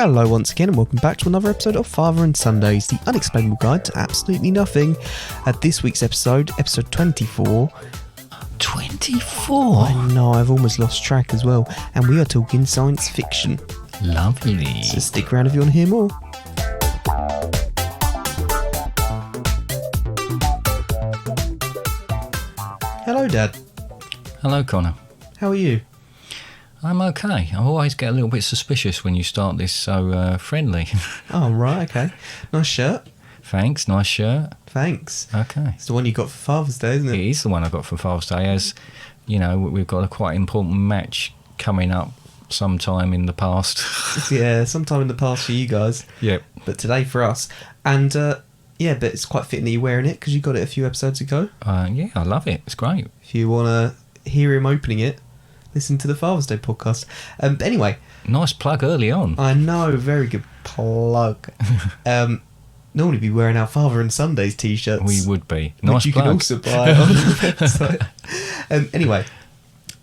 Hello once again and welcome back to another episode of Father and Sundays, the unexplainable guide to absolutely nothing. This week's episode 24. 24? I know, I've almost lost track as well. And we are talking science fiction. Lovely. So stick around if you want to hear more. Hello, Dad. Hello, Connor. How are you? I'm okay. I always get a little bit suspicious when you start this so friendly. Oh, right, okay. Nice shirt. Thanks, nice shirt. Thanks. Okay. It's the one you got for Father's Day, isn't it? It is the one I got for Father's Day, as, you know, we've got a quite important match coming up sometime in the past. Yeah, sometime in the past for you guys. Yep. But today for us. And, yeah, but it's quite fitting that you're wearing it because you got it a few episodes ago. Yeah, I love it. It's great. If you want to hear him opening it, listen to the Father's Day podcast. But anyway. Nice plug early on. I know, very good plug. Normally be wearing our Father and Sundays t-shirts. We would be. Nice which plug. You can also buy on the website. Anyway,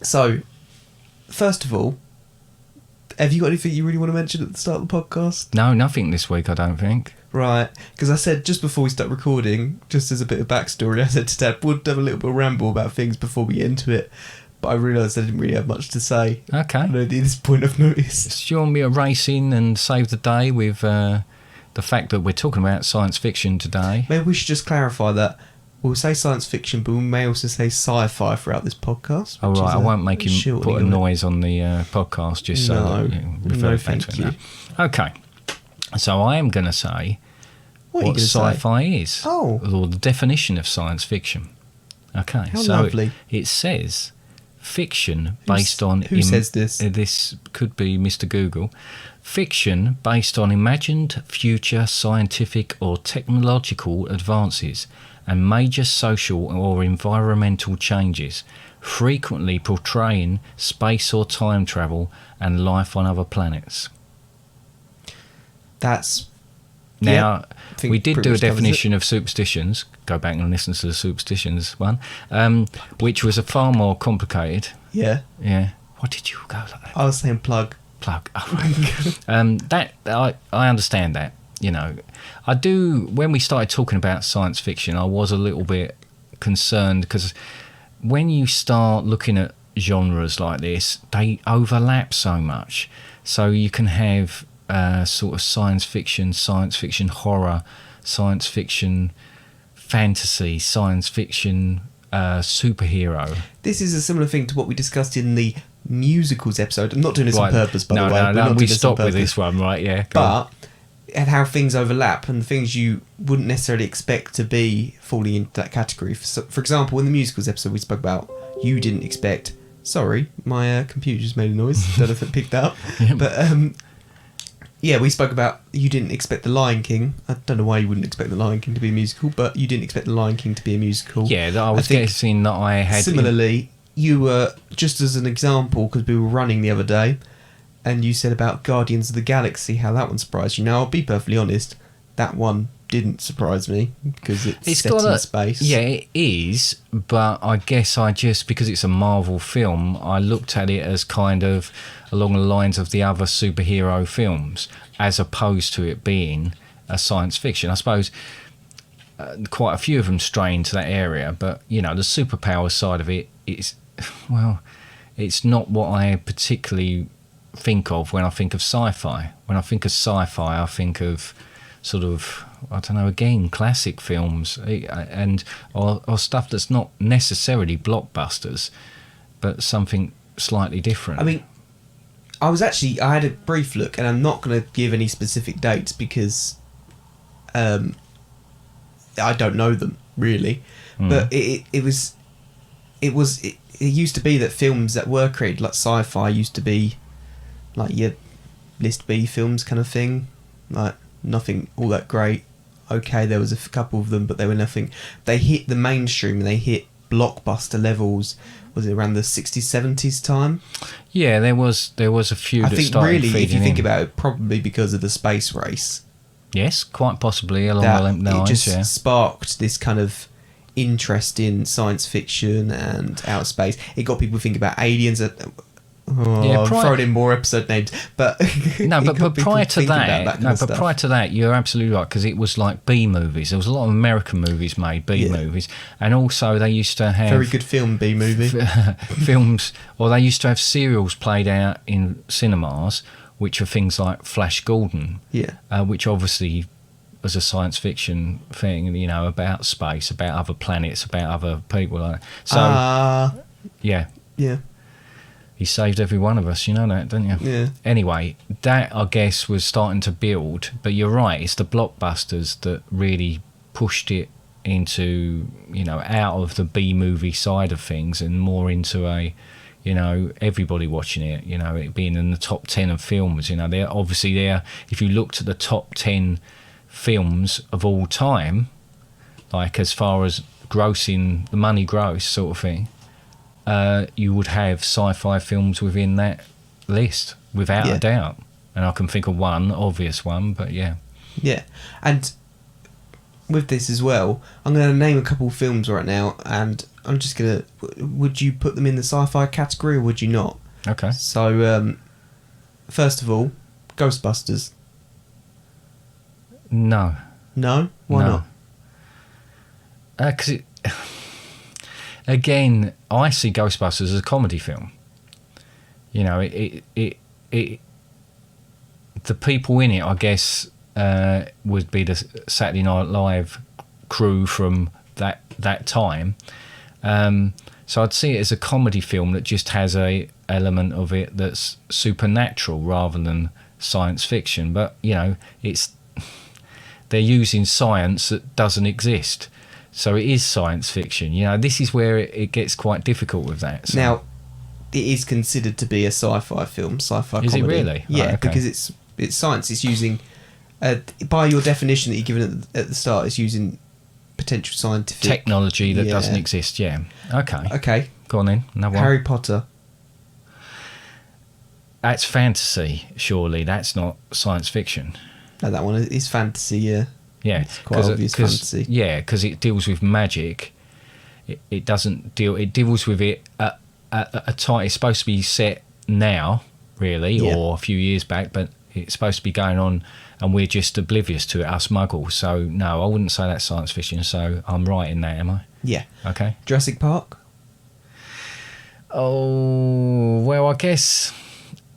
so, first of all, have you got anything you really want to mention at the start of the podcast? No, nothing this week, I don't think. Right, because I said just before we start recording, just as a bit of backstory, I said to Dad, we'll have a little bit of ramble about things before we get into it. But I realised I didn't really have much to say. Okay. At this point I've noticed. Do you want me to race in and save the day with the fact that we're talking about science fiction today? Maybe we should just clarify that we'll say science fiction, but we may also say sci-fi throughout this podcast. Oh, right, I won't make him put a noise on the podcast just so that you refer back to it. Okay. So I am going to say what sci-fi is. Oh. Or the definition of science fiction. Okay. How so lovely. It says fiction based on... Who says this? This could be Mr. Google. Fiction based on imagined future scientific or technological advances and major social or environmental changes, frequently portraying space or time travel and life on other planets. That's... Now, yeah, we did do a definition of superstitions. Go back and listen to the superstitions one, which was a far more complicated. Yeah. Yeah. What did you go like that? I was saying plug. Plug. Oh, right. That I understand that. You know, I do. When we started talking about science fiction, I was a little bit concerned because when you start looking at genres like this, they overlap so much. So you can have sort of science fiction horror, science fiction fantasy, science fiction superhero. This is a similar thing to what we discussed in the musicals episode. I'm not doing this on purpose, by the way. No, we stopped with this one, right? Yeah. But and how things overlap and things you wouldn't necessarily expect to be falling into that category. So, for example, in the musicals episode we spoke about, you didn't expect... Sorry, my computer just made a noise. Don't know if it picked that up. Yeah. But... yeah, we spoke about you didn't expect The Lion King. I don't know why you wouldn't expect The Lion King to be a musical, but you didn't expect The Lion King to be a musical. Yeah, I was guessing that I had... Similarly, you were, just as an example, because we were running the other day, and you said about Guardians of the Galaxy, how that one surprised you. Now, I'll be perfectly honest, that one didn't surprise me, because it's set in space. Yeah, it is, but I guess because it's a Marvel film, I looked at it as kind of along the lines of the other superhero films, as opposed to it being a science fiction. I suppose quite a few of them stray into that area, but, you know, the superpower side of it is, well, it's not what I particularly think of when I think of sci-fi. When I think of sci-fi, I think of sort of, I don't know, again, classic films and or stuff that's not necessarily blockbusters, but something slightly different. I mean, I had a brief look, and I'm not going to give any specific dates because I don't know them really. But it used to be that films that were created like sci-fi used to be like your list B films kind of thing, like nothing all that great. Okay, there was a couple of them, but they were nothing. They hit the mainstream and they hit blockbuster levels. Was it around the 60s, 70s time? Yeah, there was a few. I think really, if you think about it, probably because of the space race. Yes, quite possibly along the lines. It just sparked this kind of interest in science fiction and outer space. It got people thinking about aliens. I'm throwing in more episode names, but no, but prior to that, prior to that, you're absolutely right, because it was like B movies. There was a lot of American movies made, B movies, and also they used to have very good film B movie films, or they used to have serials played out in cinemas, which are things like Flash Gordon, which obviously was a science fiction thing, you know, about space, about other planets, about other people. Like that. So yeah. He saved every one of us, you know that, don't you? Yeah. Anyway, that, I guess, was starting to build. But you're right, it's the blockbusters that really pushed it into, you know, out of the B-movie side of things and more into a, you know, everybody watching it, you know, it being in the top 10 of films. You know, they're obviously there. If you looked at the top 10 films of all time, like as far as grossing, the money gross sort of thing, you would have sci-fi films within that list, without a doubt. And I can think of one obvious one, but yeah. Yeah, and with this as well, I'm going to name a couple of films right now, and I'm just going to... Would you put them in the sci-fi category, or would you not? Okay. So, first of all, Ghostbusters. No. No? Why not? Because again, I see Ghostbusters as a comedy film. You know, it the people in it, I guess, would be the Saturday Night Live crew from that time. So I'd see it as a comedy film that just has a element of it that's supernatural rather than science fiction. But you know, they're using science that doesn't exist. So it is science fiction. You know, this is where it gets quite difficult with that. So. Now, it is considered to be a sci-fi film, sci-fi comedy. Is it really? Yeah, okay. Because it's science. It's using, by your definition that you're given at the start, it's using potential scientific... technology that doesn't exist, yeah. Okay. Okay. Go on then. Another one. Harry Potter. That's fantasy, surely. That's not science fiction. No, that one is fantasy, yeah. Yeah, it's quite obvious fantasy. Yeah, because it deals with magic. It doesn't deal. It deals with it at a time. It's supposed to be set now, really, or a few years back, but it's supposed to be going on, and we're just oblivious to it, us muggles. So no, I wouldn't say that's science fiction. So I'm right in that, am I? Yeah. Okay. Jurassic Park. Oh well, I guess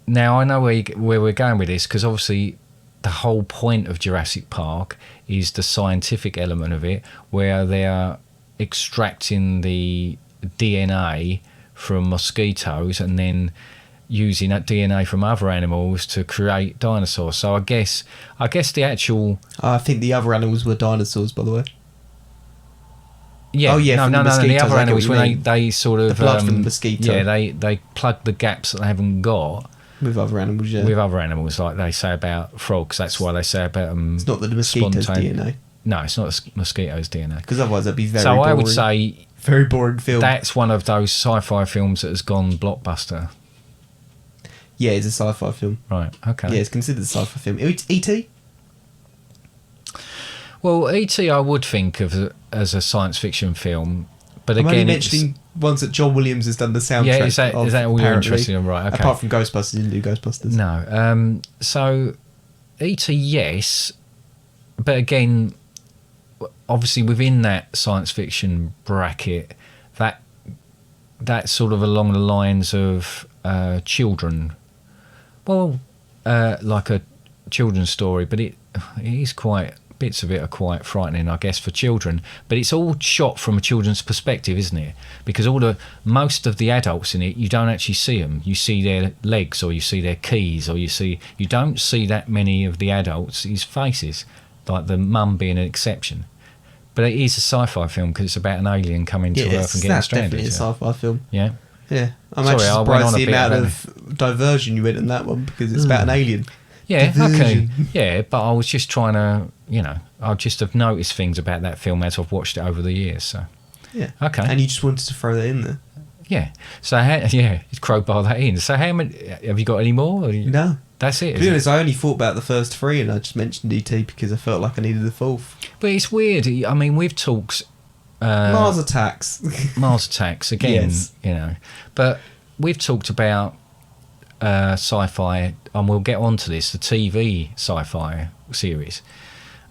now I know where we're going with this, because obviously the whole point of Jurassic Park is the scientific element of it, where they are extracting the DNA from mosquitoes and then using that DNA from other animals to create dinosaurs. So I guess the actual... I think the other animals were dinosaurs, by the way. Yeah. Oh, yeah, no. The other animals, when they sort of... The blood from the mosquito. Yeah, they plug the gaps that they haven't got. With other animals, yeah. With other animals, like they say about frogs. That's why they say about them. It's not the mosquito's DNA. No, it's not the mosquito's DNA. Because otherwise that'd be very boring. So I would say... Very boring film. That's one of those sci-fi films that has gone blockbuster. Yeah, it's a sci-fi film. Right, okay. Yeah, it's considered a sci-fi film. E.T.? Well, E.T. I would think of as a science fiction film, but I'm again... only mentioning ones that John Williams has done the soundtrack. Yeah, is that all you're interested in? Right, okay. Apart from Ghostbusters, he didn't do Ghostbusters. No. So, E.T., yes, but again, obviously within that science fiction bracket, that's sort of along the lines of children. Well, like a children's story, but it is quite... Bits of it are quite frightening, I guess, for children. But it's all shot from a children's perspective, isn't it? Because most of the adults in it, you don't actually see them. You see their legs, or you see their keys, or you don't see that many of the adults' faces, like the mum being an exception. But it is a sci-fi film because it's about an alien coming to Earth and getting stranded. Definitely a sci-fi film. Yeah. Yeah. I'm actually surprised the amount of diversion you went in that one, because it's about an alien. Yeah, Diversion. okay. Yeah, but I was just trying to, I just have noticed things about that film as I've watched it over the years. So yeah, okay. And you just wanted to throw that in there. Yeah. So crowbar that in. So how many have you got? Any more? No, that's it. To be honest, I only thought about the first three, and I just mentioned E.T. because I felt like I needed the fourth. But it's weird. I mean, we've talked Mars Attacks. Mars Attacks again. Yes. But we've talked about Sci-Fi, and we'll get on to this, the TV Sci-Fi series.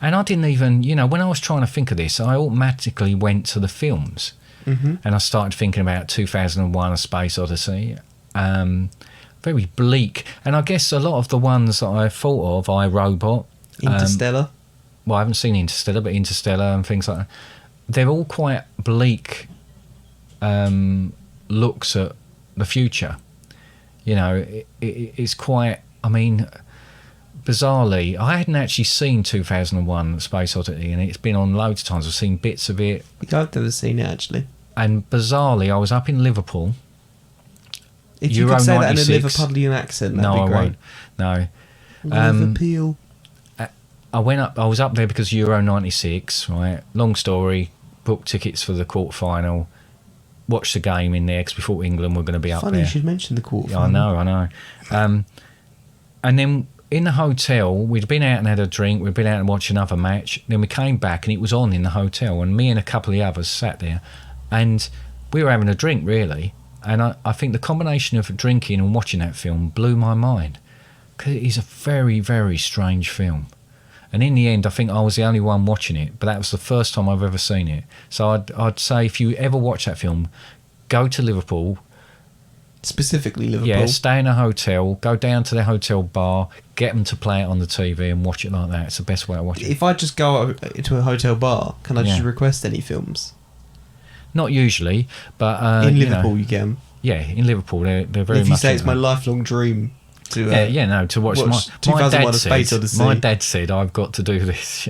And I didn't even, when I was trying to think of this, I automatically went to the films. Mm-hmm. And I started thinking about 2001: A Space Odyssey. Very bleak. And I guess a lot of the ones that I thought of, I, Robot. Interstellar. Well, I haven't seen Interstellar, but Interstellar and things like that. They're all quite bleak looks at the future. It's quite, bizarrely, I hadn't actually seen 2001: Space Odyssey, and it's been on loads of times. I've seen bits of it. I've never seen it, actually. And bizarrely, I was up in Liverpool. If you Euro could say 96. that in a Liverpudlian accent, that'd be great. No, Liverpool. I was up there because Euro 96, right? Long story, booked tickets for the quarter-final, watched the game in there because we thought England were going to be up Funny there. you should mention the quarter. Yeah, I know. And then in the hotel, we'd been out and had a drink, we'd been out and watched another match, then we came back and it was on in the hotel, and me and a couple of the others sat there, and we were having a drink, really. And I think the combination of drinking and watching that film blew my mind, because it is a very, very strange film. And in the end, I think I was the only one watching it, but that was the first time I've ever seen it. So I'd say if you ever watch that film, go to Liverpool. Specifically Liverpool. Yeah, stay in a hotel, go down to the hotel bar, get them to play it on the TV and watch it like that. It's the best way to watch it. If I just go to a hotel bar, can I just request any films? Not usually, but... in Liverpool you get them? Yeah, in Liverpool, they're very much... If you say it's my lifelong dream to... to watch my 2001: A Space Odyssey. My dad said I've got to do this.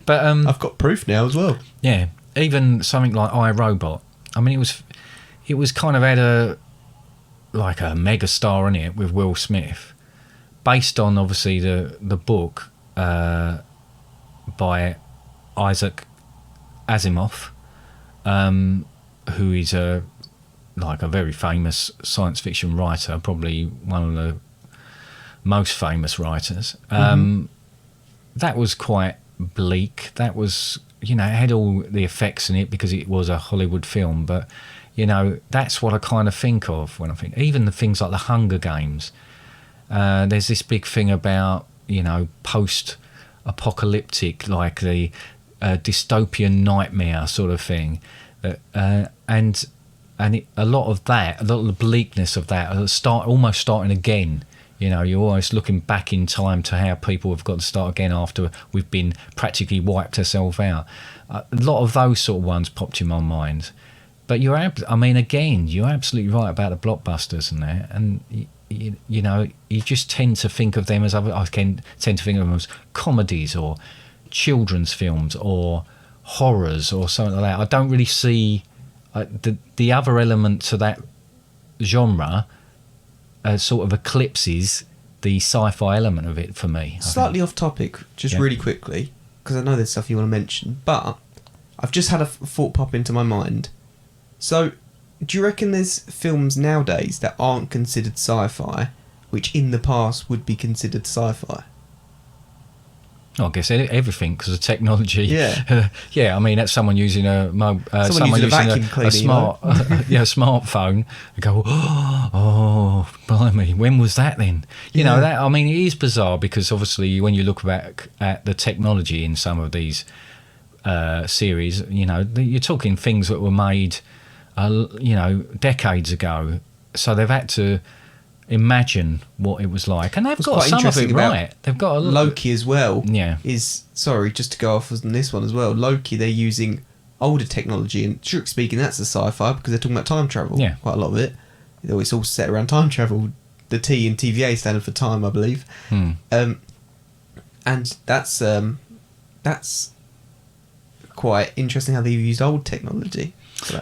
But I've got proof now as well. Yeah, even something like I, Robot. It was kind of had a mega star in it with Will Smith, based on obviously the book by Isaac Asimov, who is a very famous science fiction writer, probably one of the most famous writers. That was quite bleak. That was, it had all the effects in it because it was a Hollywood film, but that's what I kind of think of when I think, even the things like the Hunger Games. There's this big thing about, post-apocalyptic, like the dystopian nightmare sort of thing. A lot of the bleakness of that almost starting again. You're always looking back in time to how people have got to start again after we've been practically wiped ourselves out. A lot of those sort of ones popped in my mind. But you're absolutely right about the blockbusters and that. And, you just tend to think of them as, I tend to think of them as comedies or children's films or horrors or something like that. I don't really see the other element to that genre sort of eclipses the sci-fi element of it for me. Slightly off topic, really quickly, because I know there's stuff you want to mention, but I've just had a thought pop into my mind. So, do you reckon there's films nowadays that aren't considered sci-fi, which in the past would be considered sci-fi? I guess everything, because of technology. Yeah. That's someone using a smartphone. They go, oh, blimey, when was that then? It is bizarre, because obviously when you look back at the technology in some of these series, you're talking things that were made, decades ago. So they've had to imagine what it was like, and they've got some of it right. They've got Loki as well. Yeah, just to go off on this one as well. Loki, they're using older technology, and strictly speaking, that's a sci-fi because they're talking about time travel. Yeah, quite a lot of it. It's all set around time travel. The T in TVA standard for time, I believe. And that's quite interesting how they've used old technology.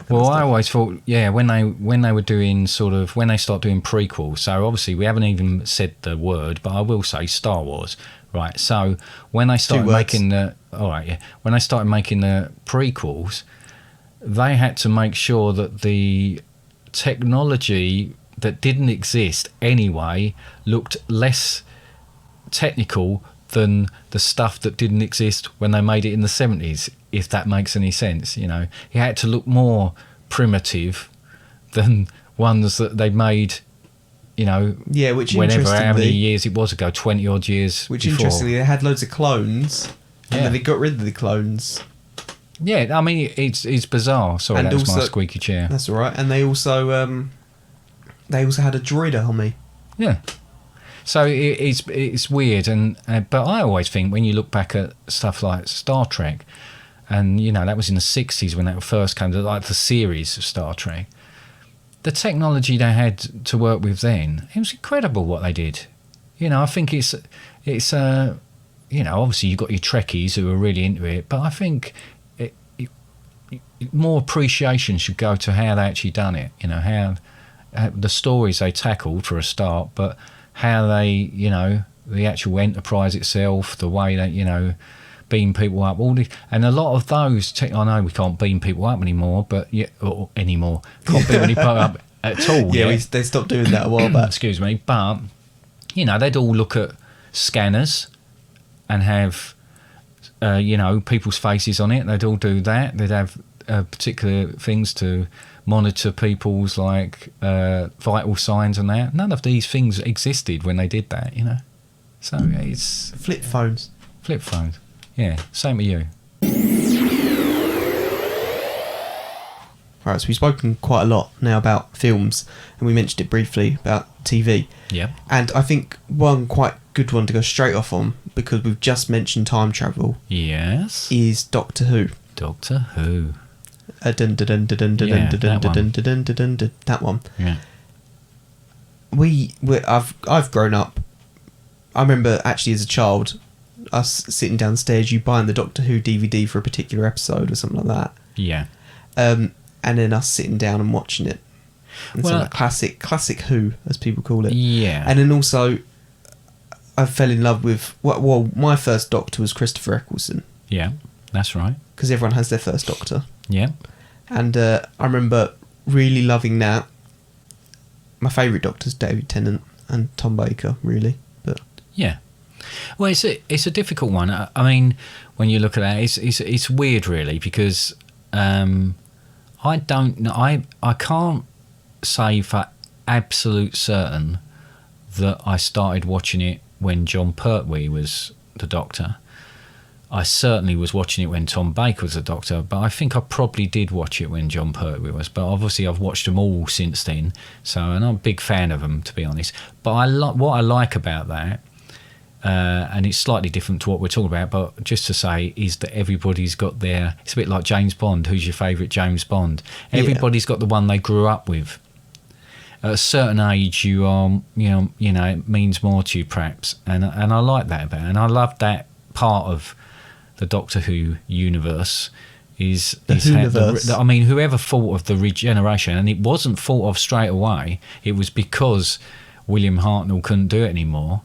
Well, I always thought, when they were doing when they start doing prequels, so obviously we haven't even said the word, but I will say Star Wars, right? So when they started making the prequels, they had to make sure that the technology that didn't exist anyway looked less technical than the stuff that didn't exist when they made it in the 70s, if that makes any sense. It had to look more primitive than ones that they made you know, Yeah, which whenever, how many interestingly, years it was ago, 20 odd years which before. interestingly, they had loads of clones, and Yeah. then they got rid of the clones. Yeah, I mean, it's bizarre. Sorry, And that was my also- squeaky chair. That's all right. And they also had a droid army. Yeah. So it's weird, and but I always think when you look back at stuff like Star Trek, and you know that was in the 60s when that first came, like the series of Star Trek. The technology they had to work with then, it was incredible what they did. You know, I think it's you know, obviously you've got your Trekkies who are really into it, but I think more appreciation should go to how they actually done it. You know, how the stories they tackled for a start, but how they, you know, the actual enterprise itself, the way that, you know, beam people up, and a lot of those. I know we can't beam people up anymore, but can't beam anybody up at all. Yeah, they stopped doing that a while back. Excuse me, but you know, they'd all look at scanners and have you know, people's faces on it. They'd all do that. They'd have particular things to monitor people's like vital signs and that. None of these things existed when they did that, you know. So it's Flip phones. flip phones. Yeah, same with you. Right, so we've spoken quite a lot now about films, and we mentioned it briefly about TV. Yeah. And I think one quite good one to go straight off on, because we've just mentioned time travel, Yes. is Doctor Who. Doctor Who. That one. Yeah. I've grown up. I remember actually as a child, us sitting downstairs, you buying the Doctor Who DVD for a particular episode or something like that. Yeah. And then us sitting down and watching it. And Well, so classic Who, as people call it. Yeah. And then also, I fell in love with... Well, my first Doctor was Christopher Eccleston, Yeah. That's right. because everyone has their first Doctor. Yeah. And I remember really loving that. My favourite Doctor's David Tennant and Tom Baker, really. But Yeah. Well, it's a difficult one. I mean, when you look at that, it's weird, really, because I don't know. I can't say for absolute certain that I started watching it when John Pertwee was the Doctor. I certainly was watching it when Tom Baker was the Doctor, but I think I probably did watch it when John Pertwee was. But obviously, I've watched them all since then, and I'm a big fan of them, to be honest. But what I like about that, and it's slightly different to what we're talking about, but just to say, is that everybody's got their... It's a bit like James Bond. Who's your favourite James Bond? Everybody's got the one they grew up with. At a certain age, you are, you know, it means more to you, perhaps, and I like that about it. And I love that part of the Doctor Who universe is I mean, whoever thought of the regeneration, and it wasn't thought of straight away. It was because William Hartnell couldn't do it anymore.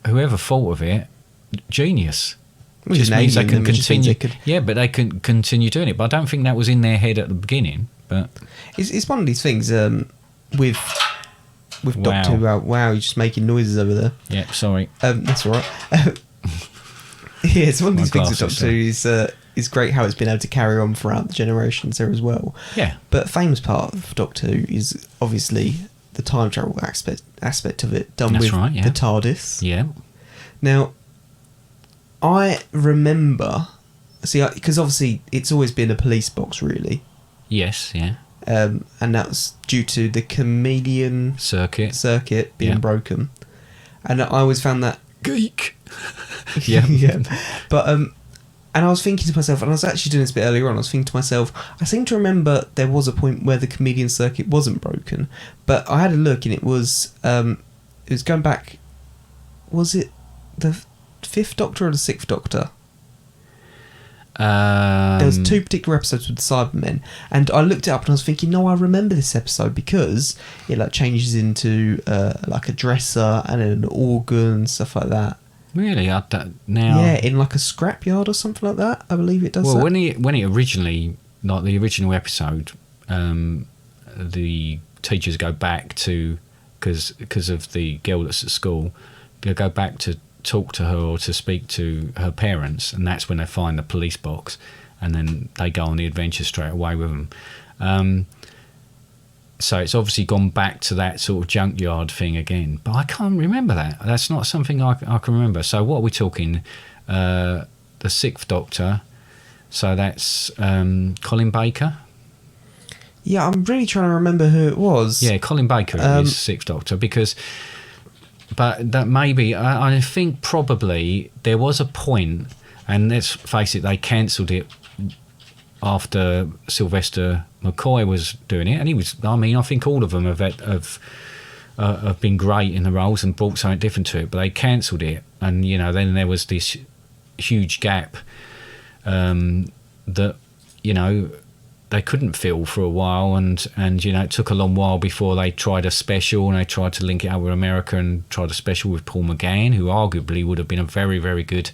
Whoever thought of it, genius. Well, Just means they can them, it just means continue. they could- Yeah, but they can continue doing it. But I don't think that was in their head at the beginning. But It's one of these things with Wow. Doctor Who. Wow, you're just making noises over there. yeah, sorry. That's all right. Yeah, it's one of My these things with glasses, Doctor Who is great how it's been able to carry on throughout the generations there as well. Yeah. But a famous part of Doctor Who is obviously the time travel aspect of it, done That's with right, yeah. the TARDIS. Yeah. Now, I remember, because obviously it's always been a police box, really, Yes, yeah. and that's due to the chameleon Circuit. being Yeah. broken, and I always found that Geek. Yeah. yeah. But and I was thinking to myself, and I was actually doing this a bit earlier on, I was thinking to myself, I seem to remember there was a point where the chameleon circuit wasn't broken, but I had a look and it was going back, was it the 5th Doctor or the 6th Doctor? There was 2 particular episodes with the Cybermen, and I looked it up and I was thinking, no, I remember this episode because it like changes into like a dresser and an organ, stuff like that. Really? I don't, now. Yeah, in like a scrapyard or something like that. I believe it does. Well, that. when it originally, like the original episode, the teachers go back to, because of the girl that's at school, they go back to talk to her or to speak to her parents, and that's when they find the police box, and then they go on the adventure straight away with them. So it's obviously gone back to that sort of junkyard thing again. But I can't remember that. That's not something I can remember. So what are we talking? The Sixth Doctor. So that's Colin Baker. Yeah, I'm really trying to remember who it was. Yeah, Colin Baker is Sixth Doctor but that maybe I think probably there was a point, and let's face it, they cancelled it after Sylvester McCoy was doing it, and he was. I mean, I think all of them have been great in the roles and brought something different to it, but they cancelled it, and then there was this huge gap that they couldn't fill for a while, and it took a long while before they tried a special, and they tried to link it up with America and tried a special with Paul McGann, who arguably would have been a very, very good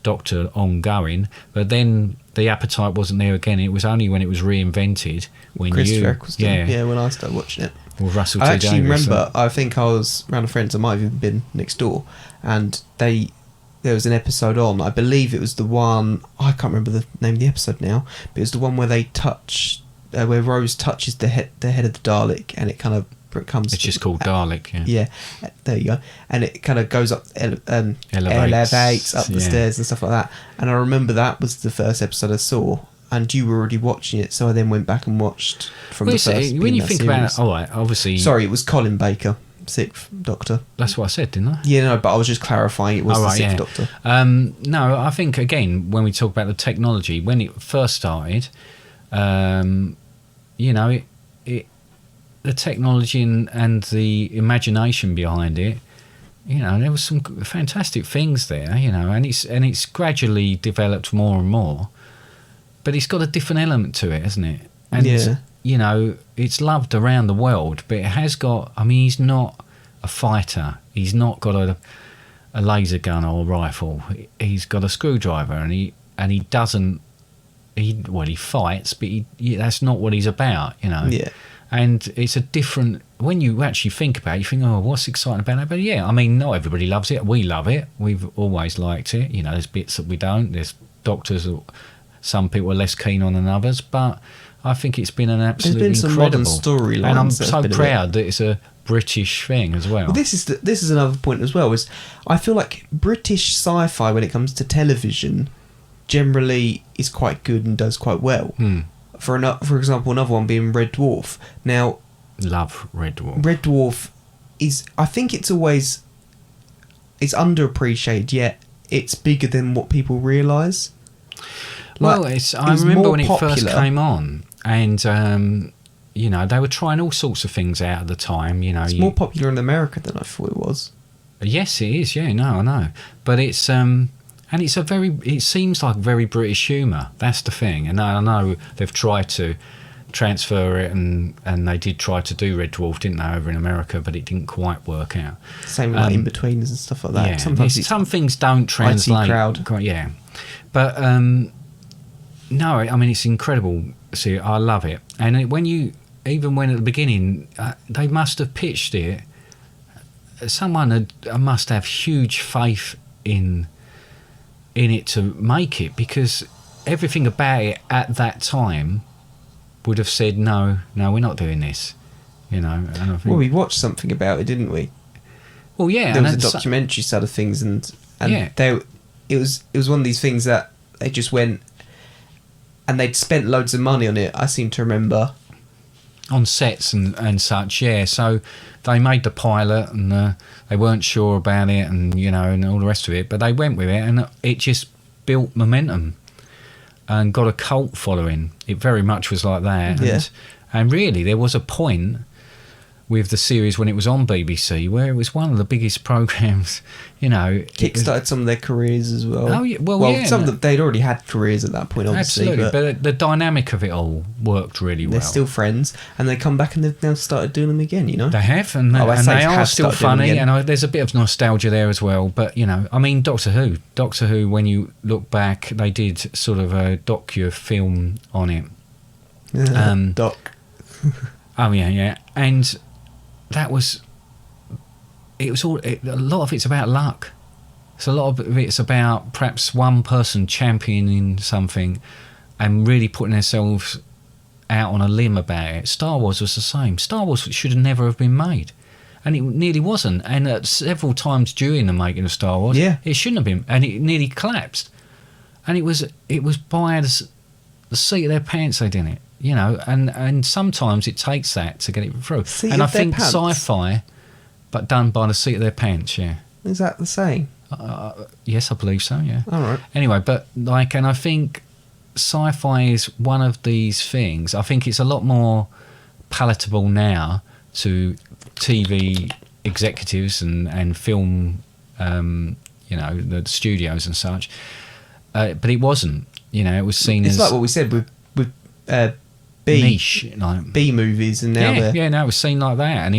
Doctor ongoing, but then the appetite wasn't there again. It was only when it was reinvented when Christopher Eccleston, when I started watching it. With Russell T. I actually Davies, remember, I think I was around a friend's, I might have even been next door, and there was an episode on, I believe it was the one, I can't remember the name of the episode now, but it was the one where they touch, where Rose touches the head of the Dalek, and it kind of becomes... It's just called Dalek, yeah. Yeah, there you go. And it kind of goes up, elevates up the stairs and stuff like that. And I remember that was the first episode I saw, and you were already watching it, so I then went back and watched from the first. When you think about it, all right, obviously... Sorry, it was Colin Baker. Sixth Doctor. That's what I said, didn't I? Yeah, no, but I was just clarifying it was the Sixth Doctor. No, I think, again, when we talk about the technology, when it first started, the technology and the imagination behind it, there was some fantastic things there, and it's gradually developed more and more, but it's got a different element to it, hasn't it? And it's loved around the world, but it has got... I mean, he's not a fighter. He's not got a laser gun or a rifle. He's got a screwdriver, and he doesn't... He fights, but that's not what he's about, Yeah. And it's a different... When you actually think about it, you think, oh, what's exciting about that? But yeah, I mean, not everybody loves it. We love it. We've always liked it. There's bits that we don't. There's Doctors that some people are less keen on than others, but... I think it's been an absolutely incredible... There's been some modern storylines. And I'm so proud that it's a British thing as well. This is another point as well, is I feel like British sci-fi, when it comes to television, generally is quite good and does quite well. For example, another one being Red Dwarf. Now... Love Red Dwarf. Red Dwarf is... I think it's always... It's underappreciated, yet it's bigger than what people realise. Well, I remember when it first came on, and they were trying all sorts of things out at the time. It's more popular in America than I thought it was. Yes, it is. Yeah, no, I know, but it's and it's it seems like very British humour. That's the thing, and I know they've tried to transfer it, and they did try to do Red Dwarf, didn't they, over in America, but it didn't quite work out. Same with in-betweeners and stuff like that. Yeah, sometimes some things don't translate. Yeah, but. No, I mean, it's incredible. See, I love it. And even when at the beginning, they must have pitched it, someone must have huge faith in it to make it, because everything about it at that time would have said, no, we're not doing this. And I think, well, we watched something about it, didn't we? Well, yeah. There was a documentary side of things, and yeah. It was one of these things that they just went... And they'd spent loads of money on it, I seem to remember. On sets and such, yeah. So they made the pilot, and they weren't sure about it, and and all the rest of it. But they went with it, and it just built momentum and got a cult following. It very much was like that. Yeah. And really, there was a point with the series when it was on BBC where it was one of the biggest programmes, Kickstarted some of their careers as well. Oh, yeah. Some of them, they'd already had careers at that point, obviously. Absolutely, but the dynamic of it all worked really well. They're still friends, and they come back and they've now started doing them again, They have, and they are still funny, and there's a bit of nostalgia there as well. But, I mean, Doctor Who, when you look back, they did sort of a docu-film on it. Doc. Oh, yeah. And... a lot of it's about luck. So a lot of it's about perhaps one person championing something and really putting themselves out on a limb about it. Star Wars was the same. Star Wars should have never have been made. And it nearly wasn't. And several times during the making of Star Wars, it shouldn't have been. And it nearly collapsed. And it was by the seat of their pants they did it, you know. And sometimes it takes that to get it through. And I think Sci-Fi, but done by the seat of their pants, yeah. Is that the saying? Yes, I believe so, yeah. All right. Anyway, but like, and I think Sci-Fi is one of these things. I think it's a lot more palatable now to TV executives and film, you know, the studios and such. But it wasn't. You know, it was seen as... It's like what we said with niche, like B movies, and now no, it was seen like that, and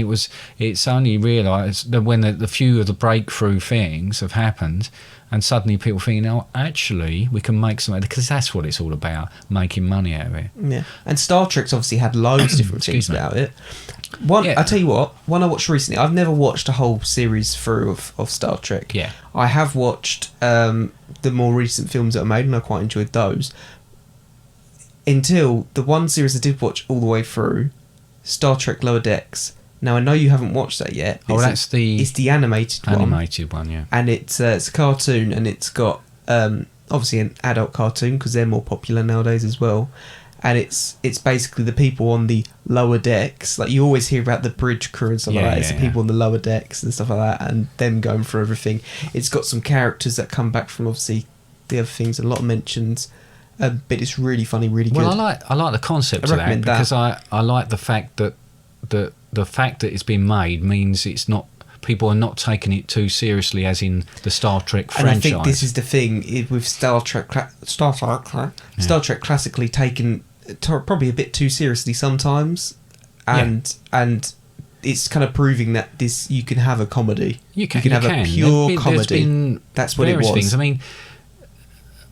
it's only realised that when the few of the breakthrough things have happened, and suddenly people thinking, oh, actually, we can make something, because that's what it's all about, making money out of it. Yeah, and Star Trek's obviously had loads of different things about it. I tell you what, one I watched recently, I've never watched a whole series through of Star Trek. Yeah. I have watched the more recent films that are made, and I quite enjoyed those. Until the one series I did watch all the way through, Star Trek Lower Decks. Now, I know you haven't watched that yet. It's the animated one. Animated one, yeah. And it's a cartoon, and it's got, obviously, an adult cartoon, because they're more popular nowadays as well. And it's basically the people on the lower decks. Like, you always hear about the bridge crew and stuff like that. It's the people on the lower decks and stuff like that, and them going through everything. It's got some characters that come back from, obviously, the other things, a lot of mentions. But it's really funny, really good. Well, I like the concept of that, because I like the fact that the fact that it's been made means it's not, people are not taking it too seriously, as in the Star Trek franchise. And I think this is the thing with Star Trek classically taken probably a bit too seriously sometimes, and it's kind of proving that you can have a comedy. You can have a pure comedy. That's what it was. Things. I mean,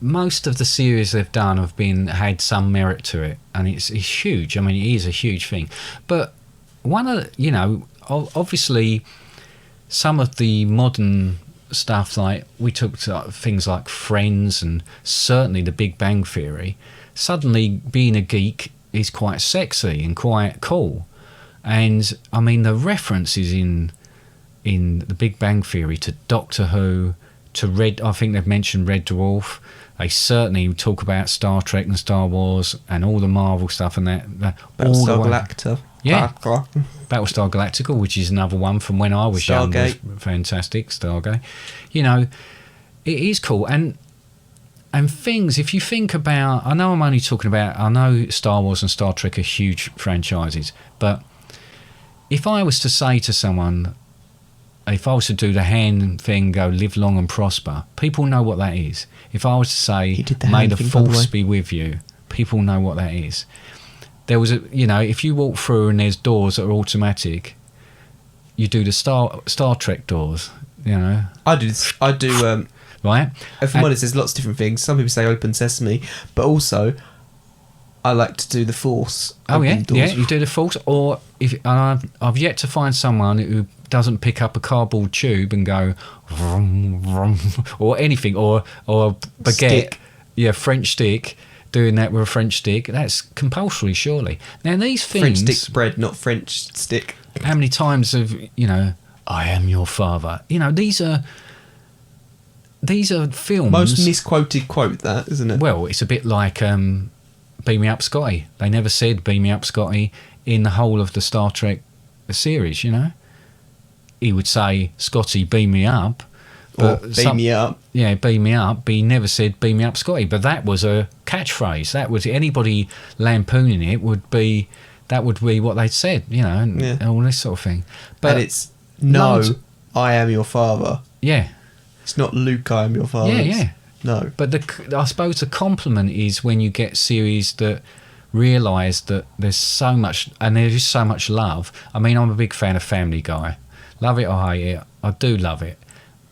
most of the series they've done have had some merit to it, and it's huge. I mean, it is a huge thing. But one of the, you know, obviously some of the modern stuff, like we took to things like Friends and certainly The Big Bang Theory, suddenly being a geek is quite sexy and quite cool. And I mean, the references in The Big Bang Theory to Doctor Who, to I think they've mentioned Red Dwarf. They certainly talk about Star Trek and Star Wars and all the Marvel stuff and that. Battlestar Galactica. Yeah. Battlestar Galactica, which is another one from when I was young. Was fantastic. Stargate. You know, it is cool. And things, if you think about, I know I'm only talking about, I know Star Wars and Star Trek are huge franchises, but if I was to say to someone, if I was to do the hand thing, go live long and prosper, people know what that is. If I was to say, may the force be with you, people know what that is. There was if you walk through and there's doors that are automatic, you do the Star Trek doors, you know. I do. Right? If I'm honest, there's lots of different things. Some people say open sesame, but also I like to do the force. Oh yeah, you do the force. Or I've yet to find someone who doesn't pick up a cardboard tube and go vroom, vroom, or anything, or a baguette, stick. French stick, doing that with a French stick. That's compulsory, surely. Now these things, French stick spread, not French stick. How many times have I am your father? These are films. Most misquoted quote, that, isn't it? Well, it's a bit like Beam Me Up, Scotty. They never said Beam Me Up, Scotty in the whole of the Star Trek series, He would say, Scotty, beam me up. Or beam me up. Yeah, beam me up. But he never said, beam me up, Scotty. But that was a catchphrase. That was, anybody lampooning it would be what they'd said, and all this sort of thing. But and it's, I am your father. Yeah. It's not Luke, I am your father. Yeah. No. But I suppose the compliment is when you get series that realise that there's so much, and there is so much love. I mean, I'm a big fan of Family Guy. Love it or hate it, I do love it.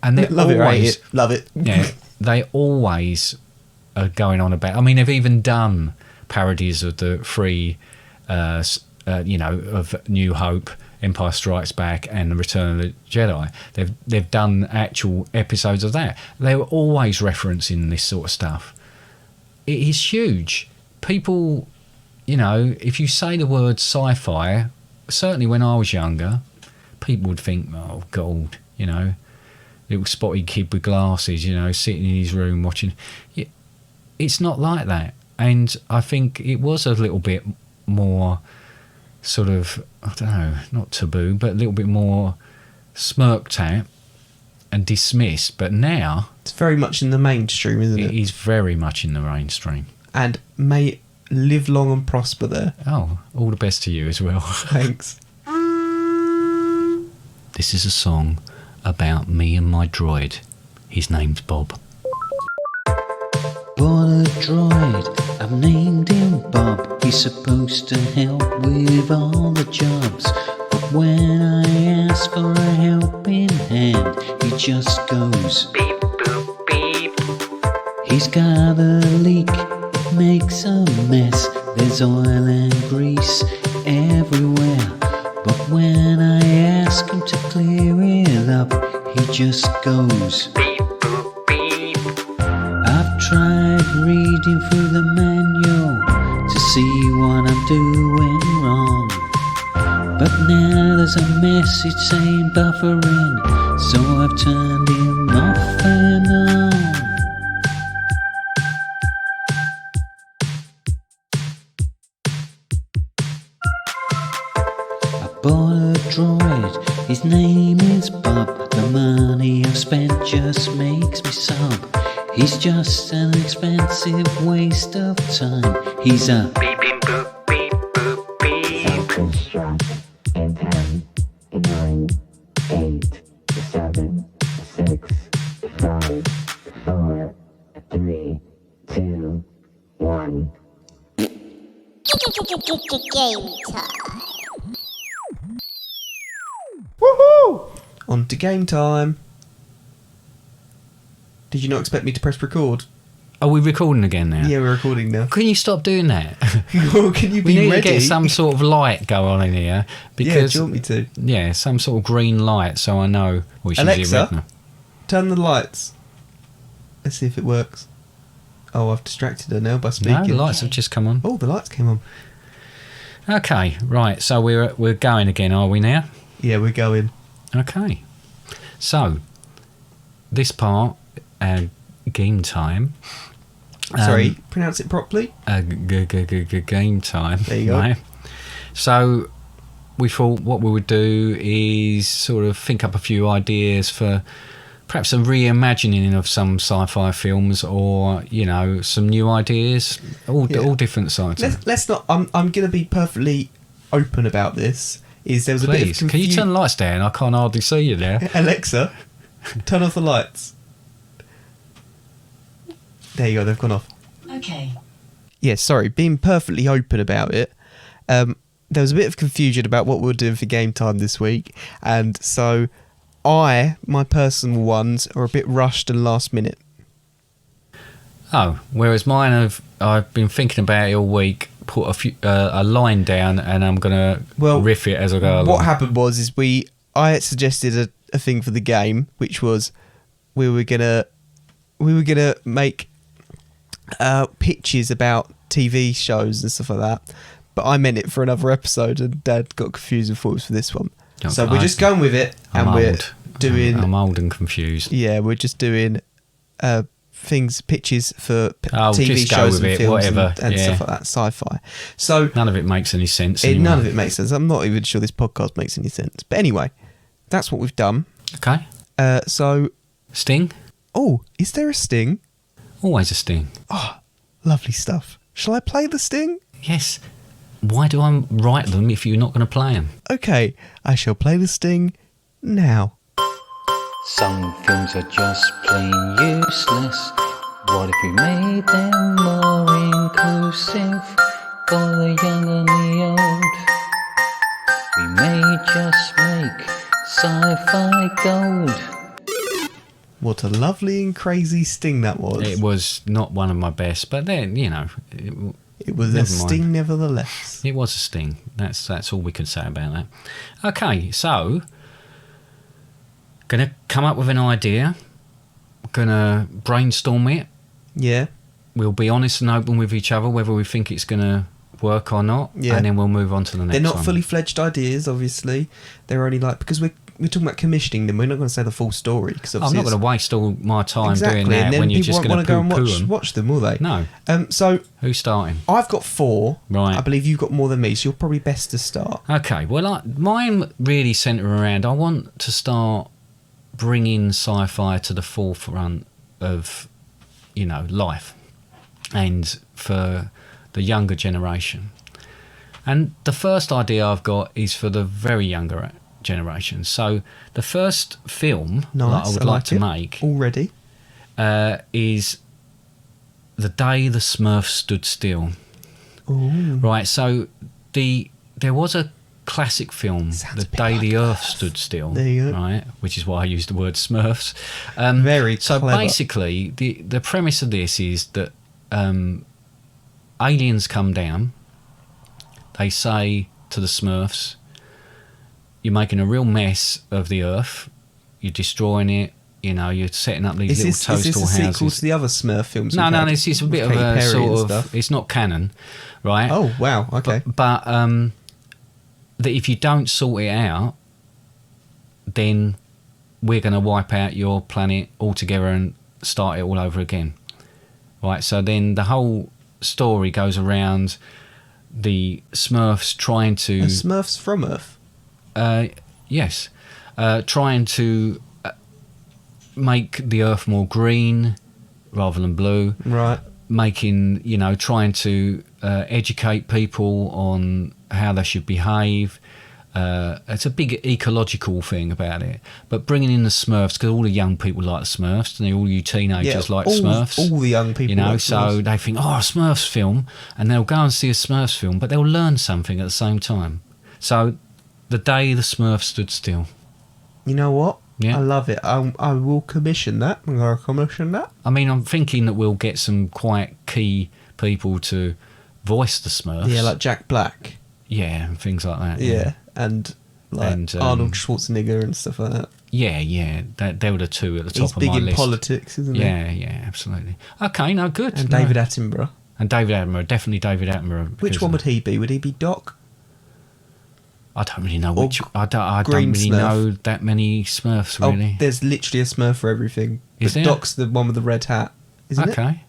And they love always, it, love it. Yeah, they always are going on about. I mean, they've even done parodies of the three, of New Hope, Empire Strikes Back, and The Return of the Jedi. They've done actual episodes of that. They were always referencing this sort of stuff. It is huge. People, you know, if you say the word sci-fi, certainly when I was younger, people would think, oh, God, you know, little spotty kid with glasses, you know, sitting in his room watching. It's not like that. And I think it was a little bit more sort of, I don't know, not taboo, but a little bit more smirked at and dismissed. But now... It's very much in the mainstream, isn't it? It is very much in the mainstream. And may it live long and prosper there. Oh, all the best to you as well. Thanks. This is a song about me and my droid. His name's Bob. Bought a droid, I've named him Bob. He's supposed to help with all the jobs. But when I ask for a helping hand, he just goes beep, boop, beep. He's got a leak, it makes a mess. There's oil and grease everywhere. But when I ask him to clear it up, he just goes beep, boop, beep. I've tried reading through the manual to see what I'm doing wrong. But now there's a message saying buffering, so I've turned him off and on. Bought a droid, his name is Bob. The money I've spent just makes me sob. He's just an expensive waste of time. He's a beep beep boop beep boop beep. Self-destruct in 10, 9, 8, 7, 6, 5, 4, 3, 2, 1. Game time. Woohoo! On to game time. Did you not expect me to press record? Are we recording again now? Yeah, we're recording now. Can you stop doing that? Well, can you We be need ready? to get some sort of light go on in here. Yeah, Because, do you want me to? yeah, some sort of green light so I know. Well, Alexa? Turn the lights. Let's see if it works. Oh, I've distracted her now by No, speaking. the lights have just come on. Oh, the lights came on. Okay, right. So we're going again, are we now? Yeah, we're going. Okay. So, this part, game time. Sorry, pronounce it properly. Game time. There you go. Right? So, we thought what we would do is sort of think up a few ideas for perhaps a reimagining of some sci-fi films, or you know, some new ideas, all different sides. Let's not. I'm going to be perfectly open about this. There was a bit of Please, can you turn the lights down? I can't hardly see you there. Alexa, turn off the lights. There you go. They've gone off. Okay. Yeah, sorry. Being perfectly open about it. There was a bit of confusion about what we were doing for game time this week, and so my personal ones are a bit rushed and last minute. Oh, whereas mine I've been thinking about it all week. Put a line down, and I'm gonna riff it as I go along. What happened was I had suggested a thing for the game, which was we were gonna make pitches about TV shows and stuff like that, but I meant it for another episode, and Dad got confused and thought it was for this one. So we're just going with it, and I'm old and confused. Yeah, we're just doing pitches for TV just go shows with and it, films whatever. and stuff like that, sci-fi. So None of it makes any sense. none of it makes sense. I'm not even sure this podcast makes any sense. But anyway, that's what we've done. Okay. So, Sting? oh, is there a sting? Always a sting. Oh, lovely stuff. Shall I play the sting? Yes. Why do I write them if you're not going to play them? Okay, I shall play the sting now. Some films are just plain useless. What if we made them more inclusive for the young and the old? We may just make sci-fi gold. What a lovely and crazy sting that was. It was not one of my best, but then, you know, It was a never mind. sting nevertheless. It was a sting. That's all we can say about that. Okay, so gonna come up with an idea. Gonna brainstorm it. Yeah. We'll be honest and open with each other whether we think it's gonna work or not, Yeah. and then we'll move on to the next They're not one. fully fledged ideas, obviously. They're only like, because we're talking about commissioning them. We're not going to say the full story because I'm not going to waste all my time exactly, doing that and then when you're people just won't going want to to go and poo-poo them. watch them, will they? No. So Who's starting? I've got 4. Right. I believe you've got more than me, so you're probably best to start. Okay, well, mine really centre around, I want to start bringing sci-fi to the forefront of, life, and for the younger generation. And the first idea I've got is for the very younger generation. So the first film that I would like to make already is The Day the Smurfs Stood Still. Ooh. Right, so there was a classic film, Sounds The a bit Day like the Earth Earth. Stood Still, There you go. right, which is why I used the word Smurfs. Very So clever. basically, the premise of this is that aliens come down, they say to the Smurfs, you're making a real mess of the Earth, you're destroying it, you're setting up these Is little this toadstool a sequel houses. to the other Smurf films? No, we've had? this is a bit With of Katy a Perry and sort of, stuff? it's not canon, right? Oh wow, okay. But that if you don't sort it out, then we're going to wipe out your planet altogether and start it all over again. Right, so then the whole story goes around the Smurfs trying to... Are Smurfs from Earth? Yes. Trying to make the Earth more green rather than blue. Right. Trying to educate people on how they should behave. It's a big ecological thing about it. But bringing in the Smurfs, because all the young people like the Smurfs, and all you teenagers like Smurfs. All the young people. Like so Smurfs. they think, a Smurfs film, and they'll go and see a Smurfs film, but they'll learn something at the same time. So, The Day the Smurfs Stood Still. You know what? Yeah. I love it. I will commission that. I'm going to commission that. I mean, I'm thinking that we'll get some quite key people to voice the Smurfs. Yeah, like Jack Black. Yeah, and things like that. Yeah, and like Arnold Schwarzenegger and stuff like that. Yeah. They were the two at the top He's of big my in list. politics, isn't he? Yeah, absolutely. Okay, no, good. And No. David Attenborough. And David Attenborough, definitely David Attenborough. Which one would he be? Would he be Doc? I don't really know Or which. I don't Green really Smurf? know that many Smurfs, really. Oh, there's literally a Smurf for everything. Is But there? Doc's the one with the red hat, isn't it? Okay.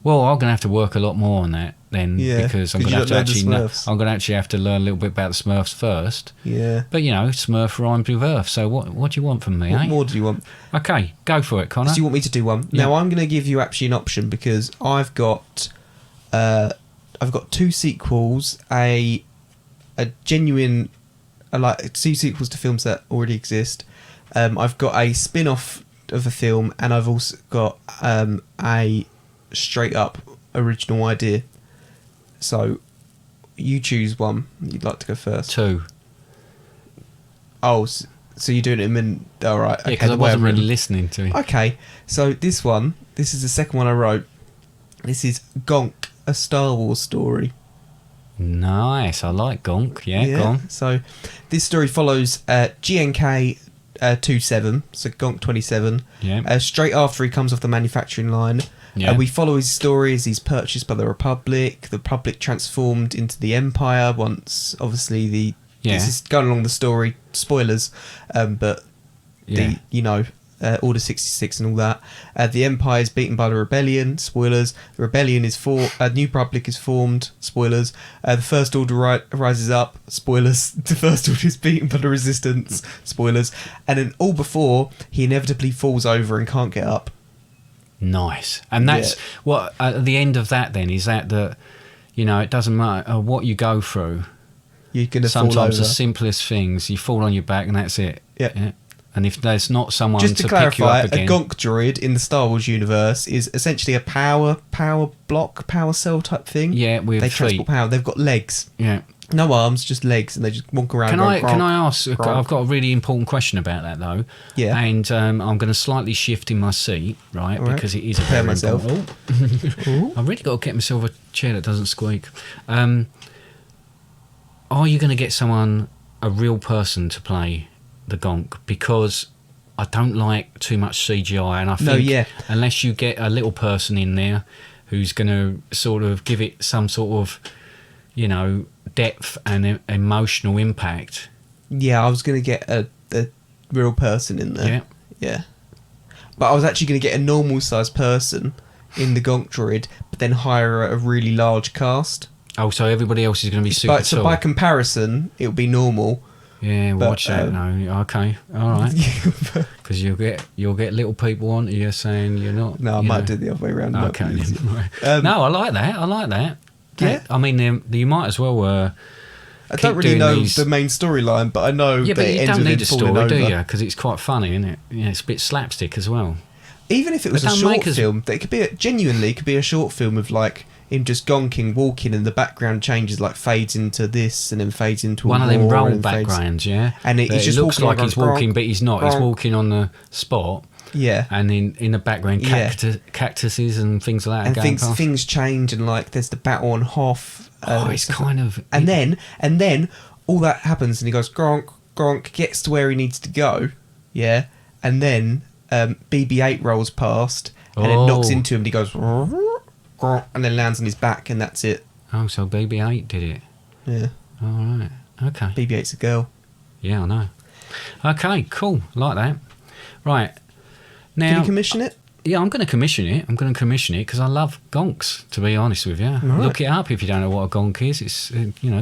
Well, I'm going to have to work a lot more on that then, Yeah, because I'm 'cause going you to have to don't know the actually Smurfs. I'm going to actually have to learn a little bit about the Smurfs first. Yeah. But Smurf rhymes with Earth. So what do you want from me? What eh? more do you want? Okay, go for it, Connor. Do you want me to do one? Yeah. Now I'm going to give you actually an option because I've got 2 sequels, a genuine, like 2 sequels to films that already exist. I've got a spin-off of a film, and I've also got a straight up original idea. So you choose one. You'd like to go first? 2. Oh, so you're doing it in min. All right. Yeah, because I the way wasn't I've really written- listening to it. Okay, so this is the second one I wrote. This is Gonk, a Star Wars story. Nice, I like Gonk. Yeah, go on. So this story follows GNK 27, so Gonk 27. Yeah. Straight after he comes off the manufacturing line. Yeah. We follow his story as he's purchased by the Republic transformed into the Empire once, obviously, Yeah. this is going along the story, spoilers, but Yeah. Order 66 and all that. The Empire is beaten by the Rebellion, spoilers. The Rebellion is New Republic is formed, spoilers. The First Order rises up, spoilers. The First Order is beaten by the Resistance, spoilers. And then all before he inevitably falls over and can't get up. Nice. And that's what at the end of that then is that it doesn't matter what you go through. You're gonna fall over. Sometimes the simplest things, you fall on your back and that's it. Yeah. And if there's not someone Just to to pick you clarify, up again, a Gonk droid in the Star Wars universe is essentially a power cell type thing. Yeah, with they feet. transport power. They've got legs, yeah. no arms, just legs, and they just walk around. Can I ask? Gronk. I've got a really important question about that though. Yeah. And I'm going to slightly shift in my seat, right? All right. Because it is a Prepare very myself. important. I've really got to get myself a chair that doesn't squeak. Are you going to get a real person, to play the Gonk? Because I don't like too much CGI, and I think unless you get a little person in there who's going to sort of give it some sort of depth and emotional impact. Yeah, I was going to get a real person in there. Yeah. Yeah. But I was actually going to get a normal sized person in the Gonk droid, but then hire a really large cast. Oh, so everybody else is going to be super So tall. by comparison, it'll be normal. Yeah, but, watch that. No, okay, all right. Because you'll get little people on you saying you're not. No, I might do the other way around. Okay. Right. No, I like that. Yeah. I mean, you might as well. I don't really know the main storyline, but I know Yeah, that but it you ends don't with need him a falling story, do over. you? Because it's quite funny, isn't it? Yeah, it's a bit slapstick as well. Even if it was But a don't short make us- film, it could be genuinely could be a short film of like him just gonking, walking, and the background changes, like fades into this and then fades into One a of them war roll and fades- backgrounds, yeah. And But he's just looks walking like around he's walking, gronk, but he's not. He's gronk. walking on the spot, Yeah, and in the background, Yeah. cactuses and things like that. and are going things past. things change, and like there's the battle on Hoth. It's kind of. and then all that happens, and he goes gronk, gronk, gets to where he needs to go, yeah, and then BB-8 rolls past and then knocks Oh. into him, and he goes gronk, and then lands on his back, and that's it. Oh, so BB-8 did it. Yeah, All right. Okay. BB-8's a girl. Yeah, I know. Okay, cool. Like that. Right. Can Now, you commission it? yeah, I'm going to commission it. because I love gonks, to be honest with you. Right. Look it up if you don't know what a gonk is. It's,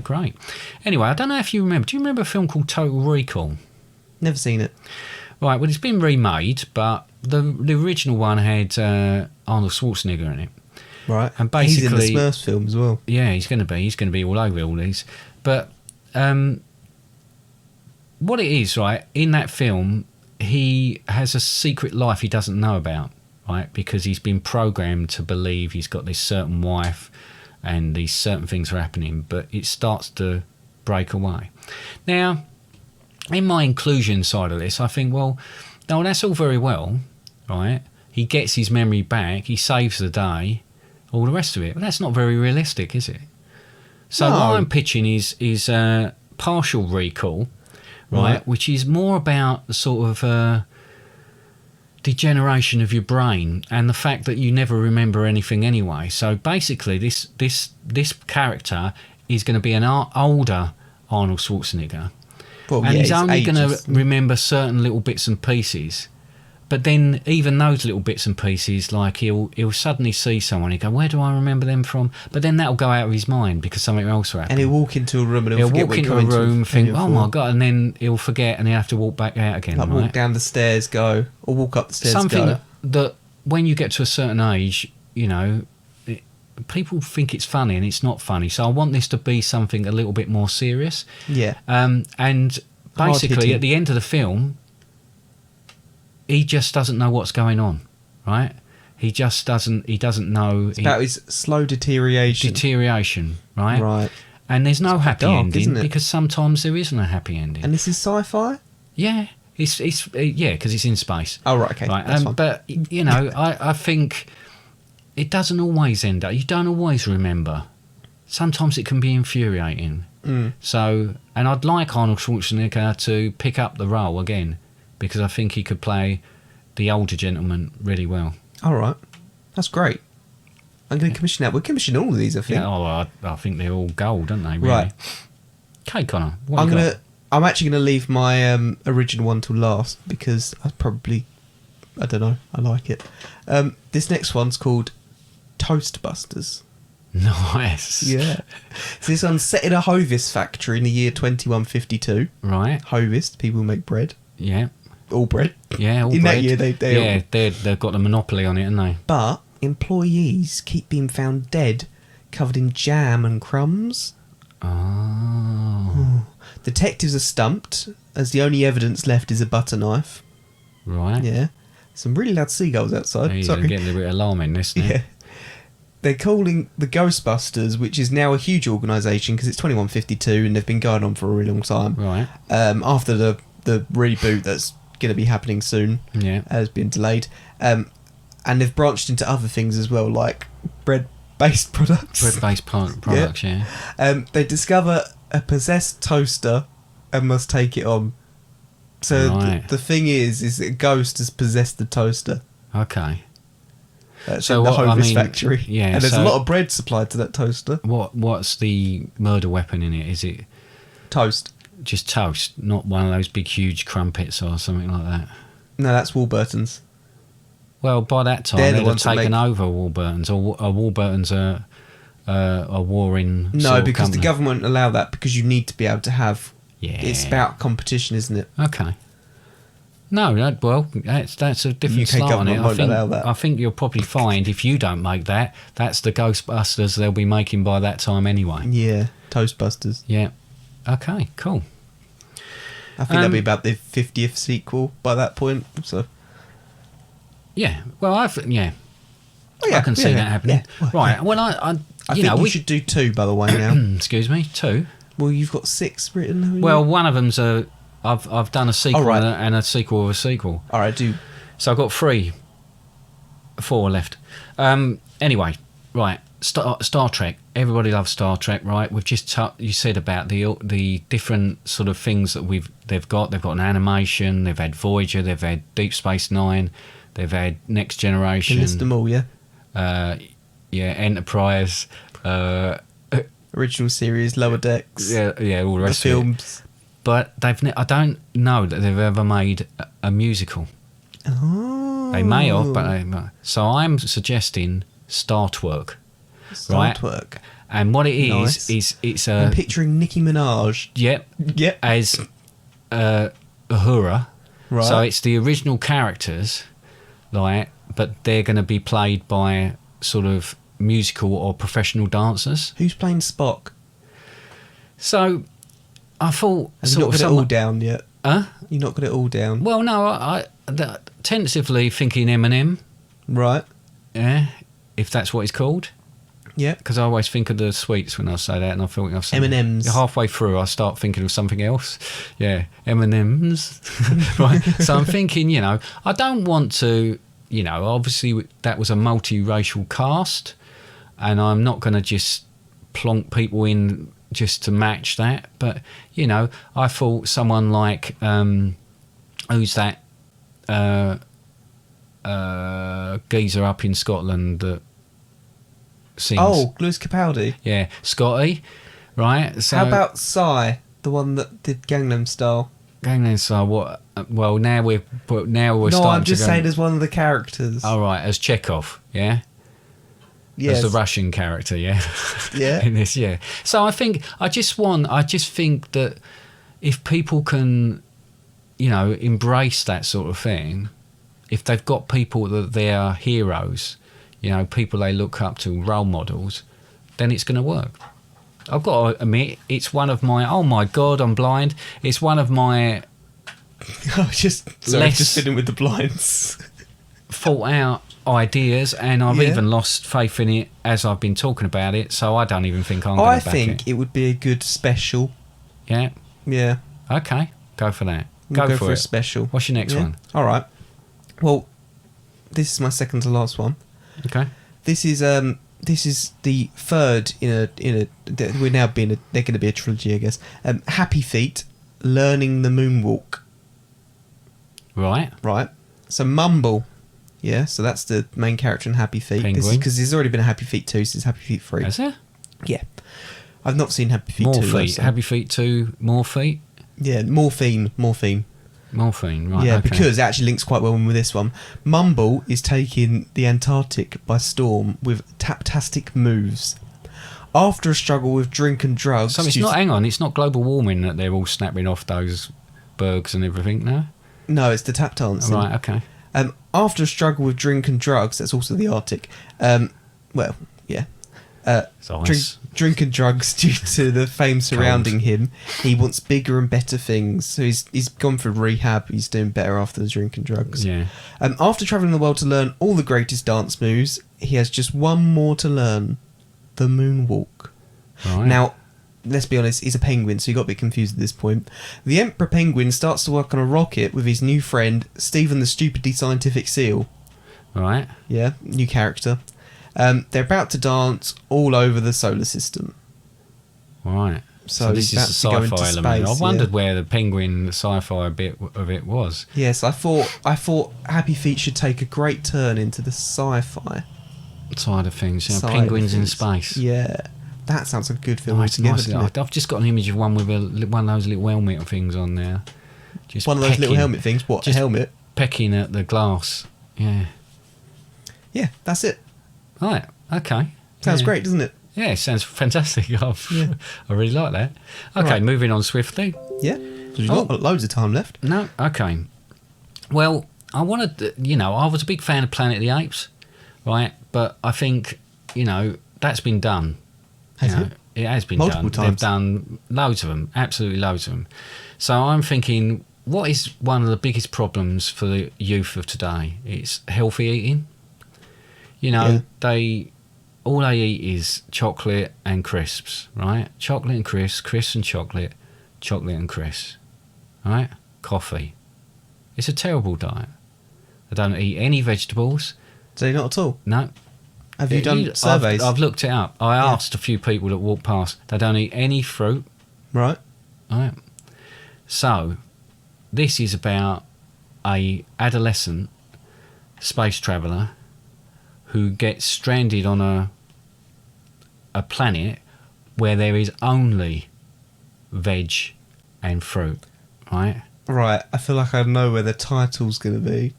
great. Anyway, I don't know if you remember. Do you remember a film called Total Recall? Never seen it. Right, well, it's been remade, but the original one had Arnold Schwarzenegger in it. Right. And he's in the basically- Smurfs film as well. Yeah, he's going to be all over all these. But what it is, right, in that film, he has a secret life he doesn't know about, right, because he's been programmed to believe he's got this certain wife and these certain things are happening, but it starts to break away. Now, in my inclusion side of this, I think, well, no, that's all very well, right? He gets his memory back, he saves the day, all the rest of it. But that's not very realistic, is it? So No. what I'm pitching is partial recall, right? Which is more about the sort of degeneration of your brain and the fact that you never remember anything anyway. So basically, this character is going to be an older Arnold Schwarzenegger, Well, and yeah, he's his only age going to is- remember certain little bits and pieces. But then even those little bits and pieces, like he'll suddenly see someone, he'll go, where do I remember them from? But then that'll go out of his mind because something else will happen. And he'll walk into a room and he'll He'll forget walk what he into a come room, think, before. oh my God, and then he'll forget and he'll have to walk back out again, Like right? walk down the stairs, go, or walk up the stairs, Something go. that when you get to a certain age, people think it's funny and it's not funny. So I want this to be something a little bit more serious. Yeah. And basically, Hard-hitting. at the end of the film, he just doesn't know what's going on, right? He doesn't know About his slow deterioration. deterioration, right? Right. And there's no happy dark, ending isn't it? because sometimes there isn't a happy ending. And this is sci-fi? Yeah, it's because it's in space. Oh, right, okay. Right, That's fine. but I think it doesn't always end up. You don't always remember. Sometimes it can be infuriating. So, and I'd like Arnold Schwarzenegger to pick up the role again because I think he could play the older gentleman really well. All right. That's great. I'm going to commission that. We'll commission all of these, I think. Yeah, I think they're all gold, aren't they? Really? Right. Okay, Connor. What you got? I'm actually going to leave my original one till last because I don't know, I like it. This next one's called Toastbusters. Nice. Yeah. So this one's set in a Hovis factory in the year 2152. Right. Hovis, people who make bread. Yeah. All bread. Yeah. All In that bread. year, they've got the monopoly on it, haven't they? But employees keep being found dead, covered in jam and crumbs. Oh. Detectives are stumped, as the only evidence left is a butter knife. Right. Yeah. Some really loud seagulls outside. He's Sorry. getting a bit alarming, isn't it? Yeah. They're calling the Ghostbusters, which is now a huge organisation because it's 2152 and they've been going on for a really long time. Right. After the reboot that's going to be happening soon Yeah. has been delayed. And they've branched into other things as well, like bread-based products. Bread-based products, yeah. They discover a possessed toaster and must take it on. So Right. the thing is that a ghost has possessed the toaster. Okay. That's So in the what- I Hovis mean, factory. yeah, and there's so- a lot of bread supplied to that toaster. What's the murder weapon in it? Is it Toast. just toast, not one of those big, huge crumpets or something like that? No, that's Warburton's. Well, by that time, They're the they'd have ones that taken make- over Warburton's, or Warburton's a warring No, sort of because company. the government won't allow that because you need to be able to have. Yeah. It's about competition, isn't it? Okay. No, that's a different UK slant on government it. won't allow that. I think you'll probably find if you don't make that, that's the Ghostbusters they'll be making by that time anyway. Yeah, Toastbusters. Yeah. Okay, cool. I think that'll be about the 50th sequel by that point. So. Yeah. Well, Oh, I can see that happening. yeah. Right. Well, I I think we should do 2, by the way, now. Excuse me, 2. Well, you've got 6 written, haven't you? Well, one of them's I've done a sequel Oh, right. and a sequel of a sequel. All right, do. So I've got 4 left. Anyway, right. Star Trek. Everybody loves Star Trek, right? We've just you said about the different sort of things that they've got. They've got an animation. They've had Voyager. They've had Deep Space Nine. They've had Next Generation. List them all, yeah? Enterprise. Original series, Lower Decks. All the The rest of it. films. But I don't know that they've ever made a musical. Oh. They may have, but so I'm suggesting Star Twerk. Star right. Twerk. And what it Nice. is it's I'm a picturing Nicki Minaj. yep as Uhura. Right. So it's the original characters, like, but they're going to be played by sort of musical or professional dancers. Who's playing Spock? So I thought Have you sort not of got it all down yet? Huh? You not got it all down? Well, no, I tentatively thinking Eminem. Right. Yeah, if that's what it's called. Yeah. Because I always think of the sweets when I say that, and I feel like I've said M&Ms. halfway through, I start thinking of something else. Yeah, M&Ms. Right. So I'm thinking, I don't want to, obviously that was a multiracial cast, and I'm not going to just plonk people in just to match that. But I thought someone like who's that geezer up in Scotland that sings. Oh, Lewis Capaldi. Yeah, Scotty, right? So How about Psy, the one that did Gangnam Style? Gangnam Style? What? Well, now we're starting. No, I'm just to go, saying as one of the characters. Oh right, as Chekhov, yeah. yes. As the Russian character, yeah. Yeah. In this, yeah. So I think I just think that if people can, embrace that sort of thing, if they've got people that they're heroes, people they look up to, role models, then it's going to work. I've got to admit, it's one of my. Oh my God, I'm blind. It's one of my just fiddling with the blinds. thought out ideas, and I've Yeah. even lost faith in it as I've been talking about it. So I don't even think I'm going I to back think it. it would be a good special. Yeah. Yeah. Okay. Go for that. We'll go for it. a special. What's your next Yeah. one? All right. Well, this is my second to last one. Okay. This is the third in a we're now being they're going to be a trilogy, I guess. Happy Feet, Learning the Moonwalk. Right. Right. So Mumble, yeah. So that's the main character in Happy Feet. This is Penguin. because there's already been a Happy Feet 2, so it's Happy Feet 3. Is there? Yeah. I've not seen Happy Feet More 2. though, feet. so- Happy Feet 2. More feet. Yeah, morphine. Morphine. Right. Yeah, okay. because it actually links quite well in with this one. Mumble is taking the Antarctic by storm with taptastic moves. After a struggle with drink and drugs... So it's not. Hang on. It's not global warming that they're all snapping off those bergs and everything. No. No, it's the tap dancing. Right. Okay. After a struggle with drink and drugs, that's also the Arctic. Well, yeah. It's ice. Drink and drugs due to the fame surrounding him. He wants bigger and better things. So he's gone for rehab. He's doing better after the drink and drugs. Yeah. After travelling the world to learn all the greatest dance moves, he has just one more to learn: the moonwalk. Right. Now, let's be honest, he's a penguin, so you got a bit confused at this point. The Emperor Penguin starts to work on a rocket with his new friend, Stephen the Stupidly Scientific Seal. Right. Yeah, new character. They're about to dance all over the solar system. Right. So this that's is to a go into sci-fi element. space, I wondered yeah. where the penguin sci-fi bit of it was. Yes, I thought Happy Feet should take a great turn into the sci-fi Side of things, side of penguins in things. space. Yeah, that sounds like a good film Nice, altogether, nice. doesn't it? I've just got an image of one with one of those little helmet things on there. Just One of those little pecking- helmet things. What, a just helmet? pecking at the glass. Yeah. Yeah, that's it. Right. Okay. Sounds Yeah. great, doesn't it? Yeah, it sounds fantastic. Yeah. I really like that. Okay, Right. moving on swiftly. Yeah. 'Cause we've got loads of time left. No, okay. Well, I wanted, I was a big fan of Planet of the Apes, right? But I think, that's been done. Has You know, it? It has been Multiple done. times. They've done loads of them, absolutely loads of them. So I'm thinking, what is one of the biggest problems for the youth of today? It's healthy eating. Yeah. All they eat is chocolate and crisps, right? Chocolate and crisps, crisps and chocolate and crisps, right? Coffee. It's a terrible diet. They don't eat any vegetables. So not at all. No. Have you done surveys? I've looked it up. I asked a few people that walk past. They don't eat any fruit, Right. right? So, this is about a adolescent space traveller who gets stranded on a planet where there is only veg and fruit, right? Right. I feel like I know where the title's going to be.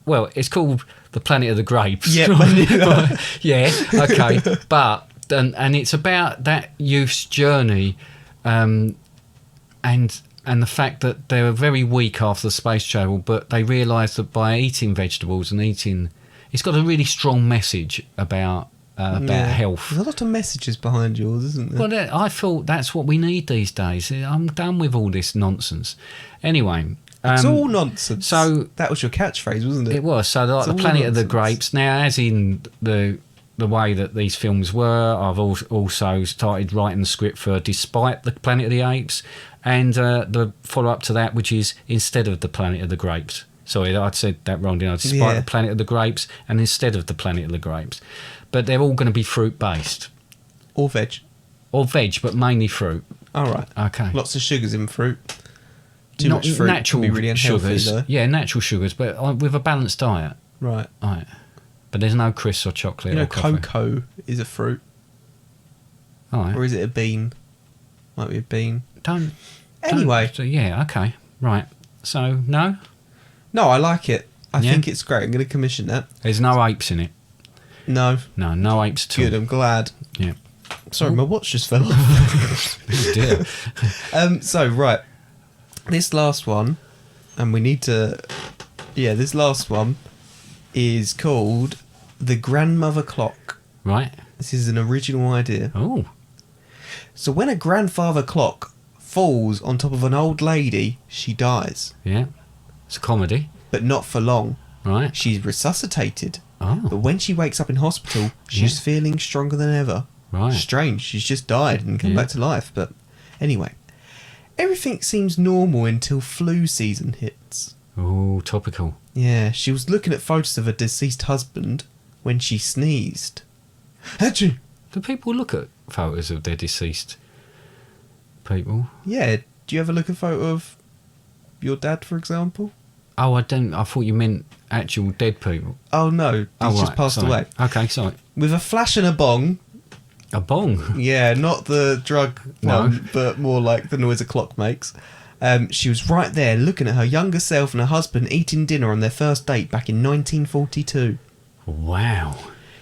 Well, it's called The Planet of the Grapes. Yeah. Yeah, okay. But, and it's about that youth's journey and the fact that they were very weak after the space travel, but they realised that by eating vegetables and it's got a really strong message about health. There's a lot of messages behind yours, isn't there? Well, I thought that's what we need these days. I'm done with all this nonsense. Anyway. It's all nonsense. So that was your catchphrase, wasn't it? it was. So like It's the all Planet of the nonsense. Grapes. Now, as in the way that these films were, I've also started writing the script for Despite the Planet of the Apes, and the follow-up to that, which is Instead of the Planet of the Grapes. Sorry, I'd said that wrong, didn't I? Despite Yeah. the Planet of the Grapes and Instead of the Planet of the Grapes. But they're all going to be fruit-based. Or veg. Or veg, but mainly fruit. All right. Okay. Lots of sugars in fruit. Too Not much fruit natural can be really unhealthy, sugars. though. Yeah, natural sugars, but with a balanced diet. Right. Right. But there's no crisps or chocolate or coffee. Cocoa is a fruit. All right. Or is it a bean? Might be a bean. Don't. Anyway. So, yeah, okay. Right. So, no? No, I like it. I Yeah? think it's great. I'm going to commission that. There's no apes in it. No. No apes at all. Good, I'm glad. Yeah. Sorry, my watch just fell off. Oh, dear. So, right. This last one, and we need to... Yeah, this last one is called The Grandmother Clock. Right. This is an original idea. Oh. So when a grandfather clock falls on top of an old lady, she dies. Yeah. It's a comedy. But not for long. Right. She's resuscitated. But Oh. when she wakes up in hospital, she's Yeah. feeling stronger than ever. Right. Strange, she's just died and come Yeah. back to life. But anyway, everything seems normal until flu season hits. Oh, topical. Yeah, she was looking at photos of her deceased husband when she sneezed. Achoo! Do people look at photos of their deceased people? Yeah, do you ever look at a photo of your dad, for example? Oh, I don't. I thought you meant actual dead people. Oh no, he's Oh, just right, passed sorry. away. Okay, sorry. With a flash and a bong. A bong. Yeah, not the drug No. one, but more like the noise a clock makes. She was right there looking at her younger self and her husband eating dinner on their first date back in 1942. Wow.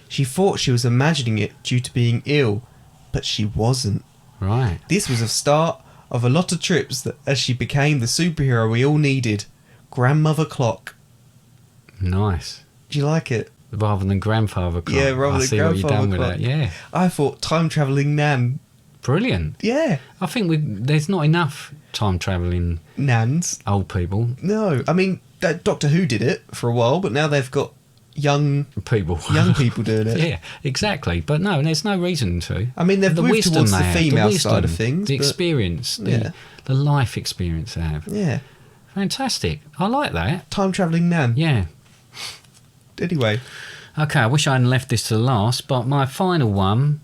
She thought she was imagining it due to being ill, but she wasn't. Right. This was the start of a lot of trips that, as she became the superhero we all needed, Grandmother Clock. Nice. Do you like it? Rather than grandfather clock. Yeah, rather I than see what you've grandfather done with clock. that. Yeah. I thought time travelling Nan. Brilliant. Yeah, I think there's not enough time travelling Nans. old people. No, I mean Doctor Who did it for a while, but now they've got young People. people doing it. Yeah, exactly. But no, there's no reason to. I mean, they've moved wisdom towards they the have, female wisdom, side of things, the but- experience, Yeah. the life experience they have. Yeah, Fantastic. I like that. time travelling Nan. Yeah. Anyway, Okay, I wish I hadn't left this to the last, but my final one,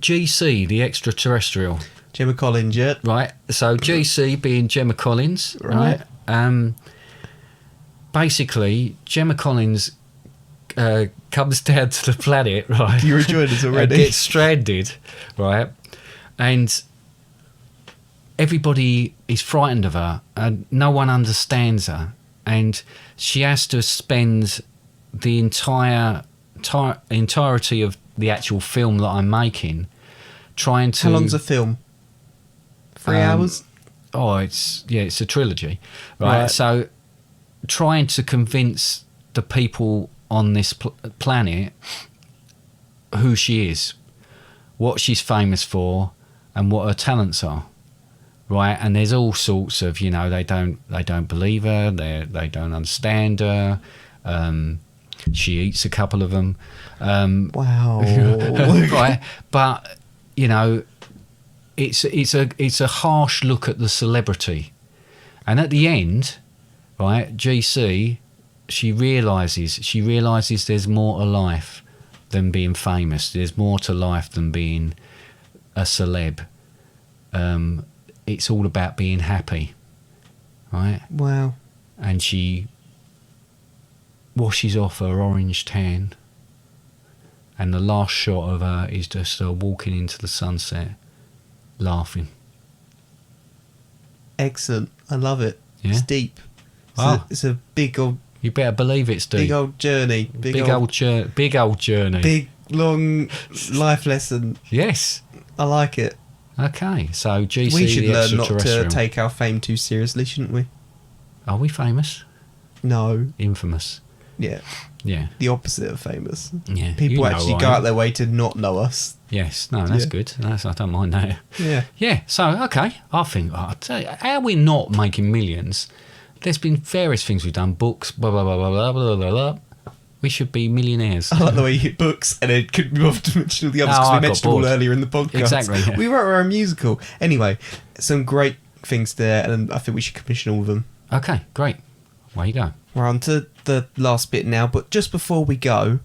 GC, the extraterrestrial. Gemma Collins, yeah. Right. So GC being Gemma Collins, right? Basically, Gemma Collins comes down to the planet, right? You're enjoying this already. And gets stranded, right? And everybody is frightened of her, and no one understands her, and she has to spend the entirety of the actual film that I'm making trying to. How long's a film? 3 hours? Oh, it's a trilogy, right? So, trying to convince the people on this planet who she is, what she's famous for, and what her talents are, right? And there's all sorts of, they don't believe her, they don't understand her. She eats a couple of them. Wow. Right, but it's a harsh look at the celebrity, and at the end, right, GC, she realizes there's more to life than being famous. There's more to life than being a celeb. It's all about being happy, right? Wow. And she washes off her orange tan, and the last shot of her is just her walking into the sunset, laughing. Excellent. I love it. Yeah? It's deep. It's a big old... You better believe it's deep. Big old journey. Big old journey. Big, long life lesson. Yes. I like it. Okay, so GC We should the learn not extraterrestrial. to take our fame too seriously, shouldn't we? Are we famous? No. Infamous. Yeah. Yeah. The opposite of famous. Yeah. People you know actually I go am. out their way to not know us. Yes. No, that's Yeah. good. I don't mind that. Yeah. Yeah. So, okay. I think, I'll tell you, how we're not making millions, there's been various things we've done, books, blah, blah, blah, blah, blah, blah, blah, blah. We should be millionaires. I like the way you hit books and then couldn't be off to mention all the others No, because I we got mentioned them all bored. earlier in the podcast. Exactly, yeah. We wrote our own musical. Anyway, some great things there, and I think we should commission all of them. Okay, great. Where you go? We're on to the last bit now, but just before we go,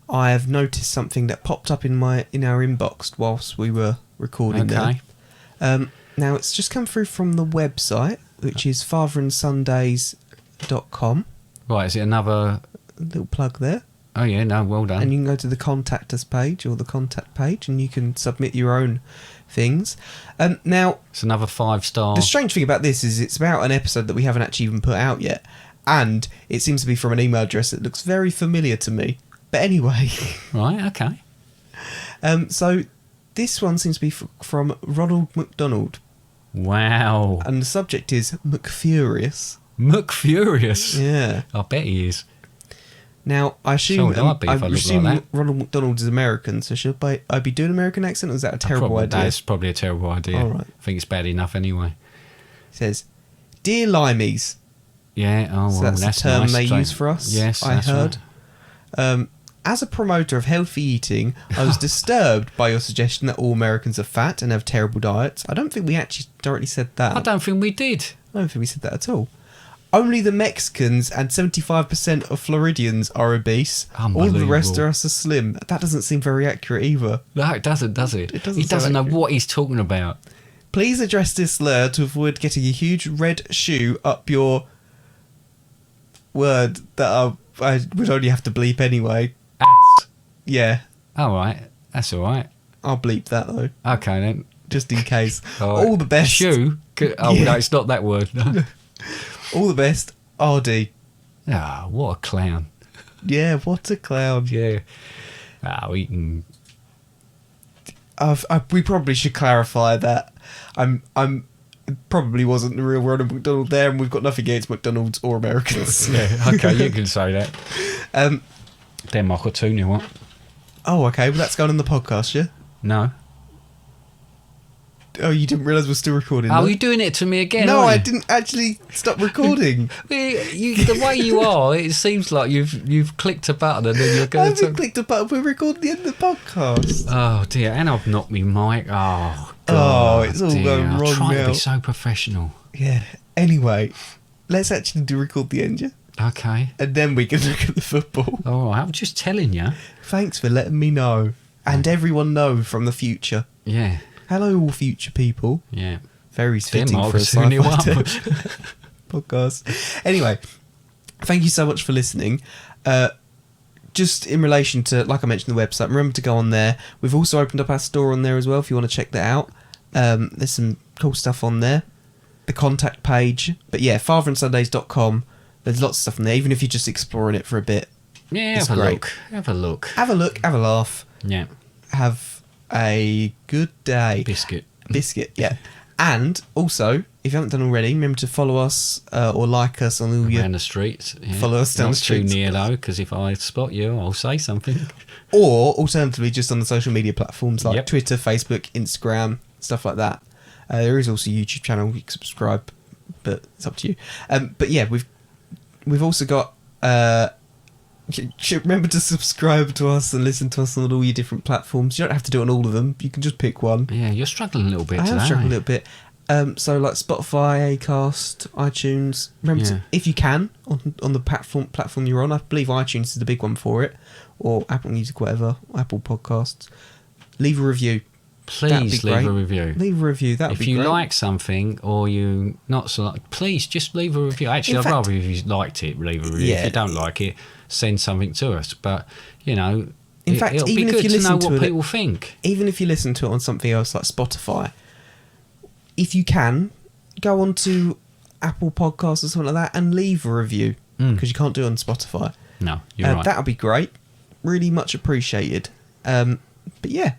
I have noticed something that popped up in our inbox whilst we were recording Okay. there. Now, it's just come through from the website, which is fatherandsundays.com. Right, is it another... A little plug there. Oh, yeah, no, well done. And you can go to the contact us page or the contact page and you can submit your own things. Now, It's another 5-star... the strange thing about this is it's about an episode that we haven't actually even put out yet. And it seems to be from an email address that looks very familiar to me. But anyway. Right, okay. So this one seems to be from Ronald McDonald. Wow. And the subject is McFurious. McFurious. Yeah. I bet he is. Now, I So assume, would I be if I looked like that. Ronald McDonald is American, so should I be doing an American accent, or is that a terrible idea? That's probably a terrible idea. All right. I think it's bad enough anyway. It says, Dear Limeys. Yeah, oh, So well, that's that's the term nice. they So- use for us, Yes, I that's heard. right. As a promoter of healthy eating, I was disturbed by your suggestion that all Americans are fat and have terrible diets. I don't think we actually directly said that. I don't think we did. I don't think we said that at all. Only the Mexicans and 75% of Floridians are obese. All the rest Unbelievable. of us are slim. That doesn't seem very accurate either. No, it doesn't, does it? It doesn't He doesn't sound know accurate. what he's talking about. Please address this slur to avoid getting a huge red shoe up your word that I would only have to bleep anyway. Ass. Yeah, All right, that's all right. I'll bleep that though, Okay then. just in case. All right. All the best. Shoe? Oh, Yeah. no, it's not that word. All the best, RD. Ah, what a clown. Yeah, what a clown. Yeah. Ah, we can... We probably should clarify that it probably wasn't the real Ronald McDonald there, and we've got nothing against McDonald's or Americans. Yeah, okay, you can say that. Um. Denmark or 2-0 up. Oh, okay. Well, that's going on the podcast, yeah. No. Oh, you didn't realise we're still recording? Oh, though? you're doing it to me again, No, aren't I you? didn't actually stop recording. The way you are, it seems like you've clicked a button and then you're I going haven't to... clicked a button. We're recording the end of the podcast. Oh dear, and I've knocked me mic. Oh Oh, god, it's all dear. going I'm wrong trying to now. be so professional. Yeah. Anyway, let's actually do record the end, yeah? Okay, And then we can look at the football. all right. I'm just telling you. Thanks for letting me know. and everyone know from the future. Yeah. Hello, all future people. Yeah. Very fitting Mark, for a who knew Sci-Fi what? podcast. Anyway, thank you so much for listening. Just in relation to, like I mentioned, the website, remember to go on there. We've also opened up our store on there as well if you want to check that out. There's some cool stuff on there. The contact page. But yeah, fatherandsundays.com. There's lots of stuff on there, even if you're just exploring it for a bit. Yeah, It's have a great. look. Have a look. Have a look, have a laugh. Yeah. Have a good day. Biscuit, yeah. And also, if you haven't done already, remember to follow us or like us on all your... Around the streets. Yeah. Follow us down Not the streets. too near though, because if I spot you, I'll say something. Or, alternatively, just on the social media platforms like Yep. Twitter, Facebook, Instagram, stuff like that. There is also a YouTube channel. You can subscribe, but it's up to you. But yeah, we've also got... remember to subscribe to us and listen to us on all your different platforms. You don't have to do it on all of them. You can just pick one. Yeah, you're struggling a little bit I today. have struggled a little bit. So like Spotify, Acast, iTunes. Remember, Yeah. if you can, on the platform you're on, I believe iTunes is the big one for it, or Apple Music, whatever, Apple Podcasts. Leave a review. That'd be Please leave great. a review. Leave a review. That would If be you great. like something or you not so like, please just leave a review. Actually, In I'd fact- rather if you liked it, leave a review. Yeah. If you don't like it, send something to us. But you know, In fact, it'll even be if good you to know listen to what it- people think. Even if you listen to it on something else like Spotify, if you can, go on to Apple Podcasts or something like that and leave a review, because you can't do it on Spotify. No, you're right. That would be great. Really much appreciated. But yeah,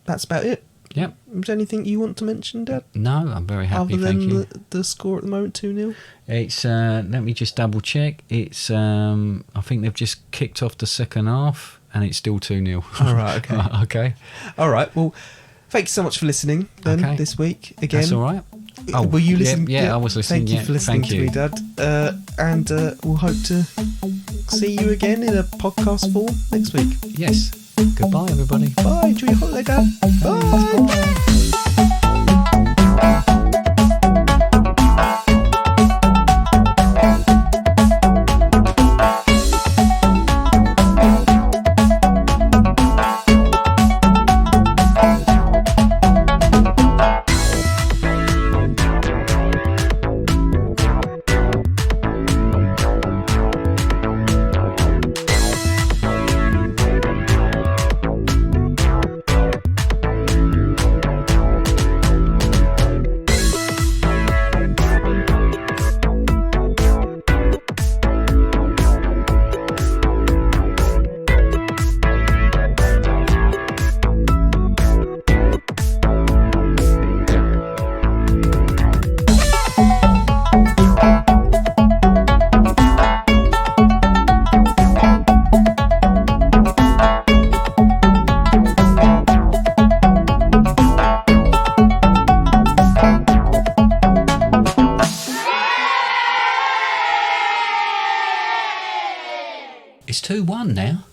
that's about it. Yep. Is there anything you want to mention, Dad? No, I'm very happy. Other Thank than you. the score at the moment, 2-0? It's let me just double check. It's I think they've just kicked off the second half and it's still 2-0. All right, okay. Okay. All right, well, thank you so much for listening then Okay. this week again. That's all right. Oh, Were you listening? Yeah, I was listening. Thank you yeah. for listening Thank to you. me, Dad. And we'll hope to see you again in a podcast form next week. Yes. Goodbye, everybody. Bye. Enjoy your holiday, Dad. Bye. It's 2-1 now.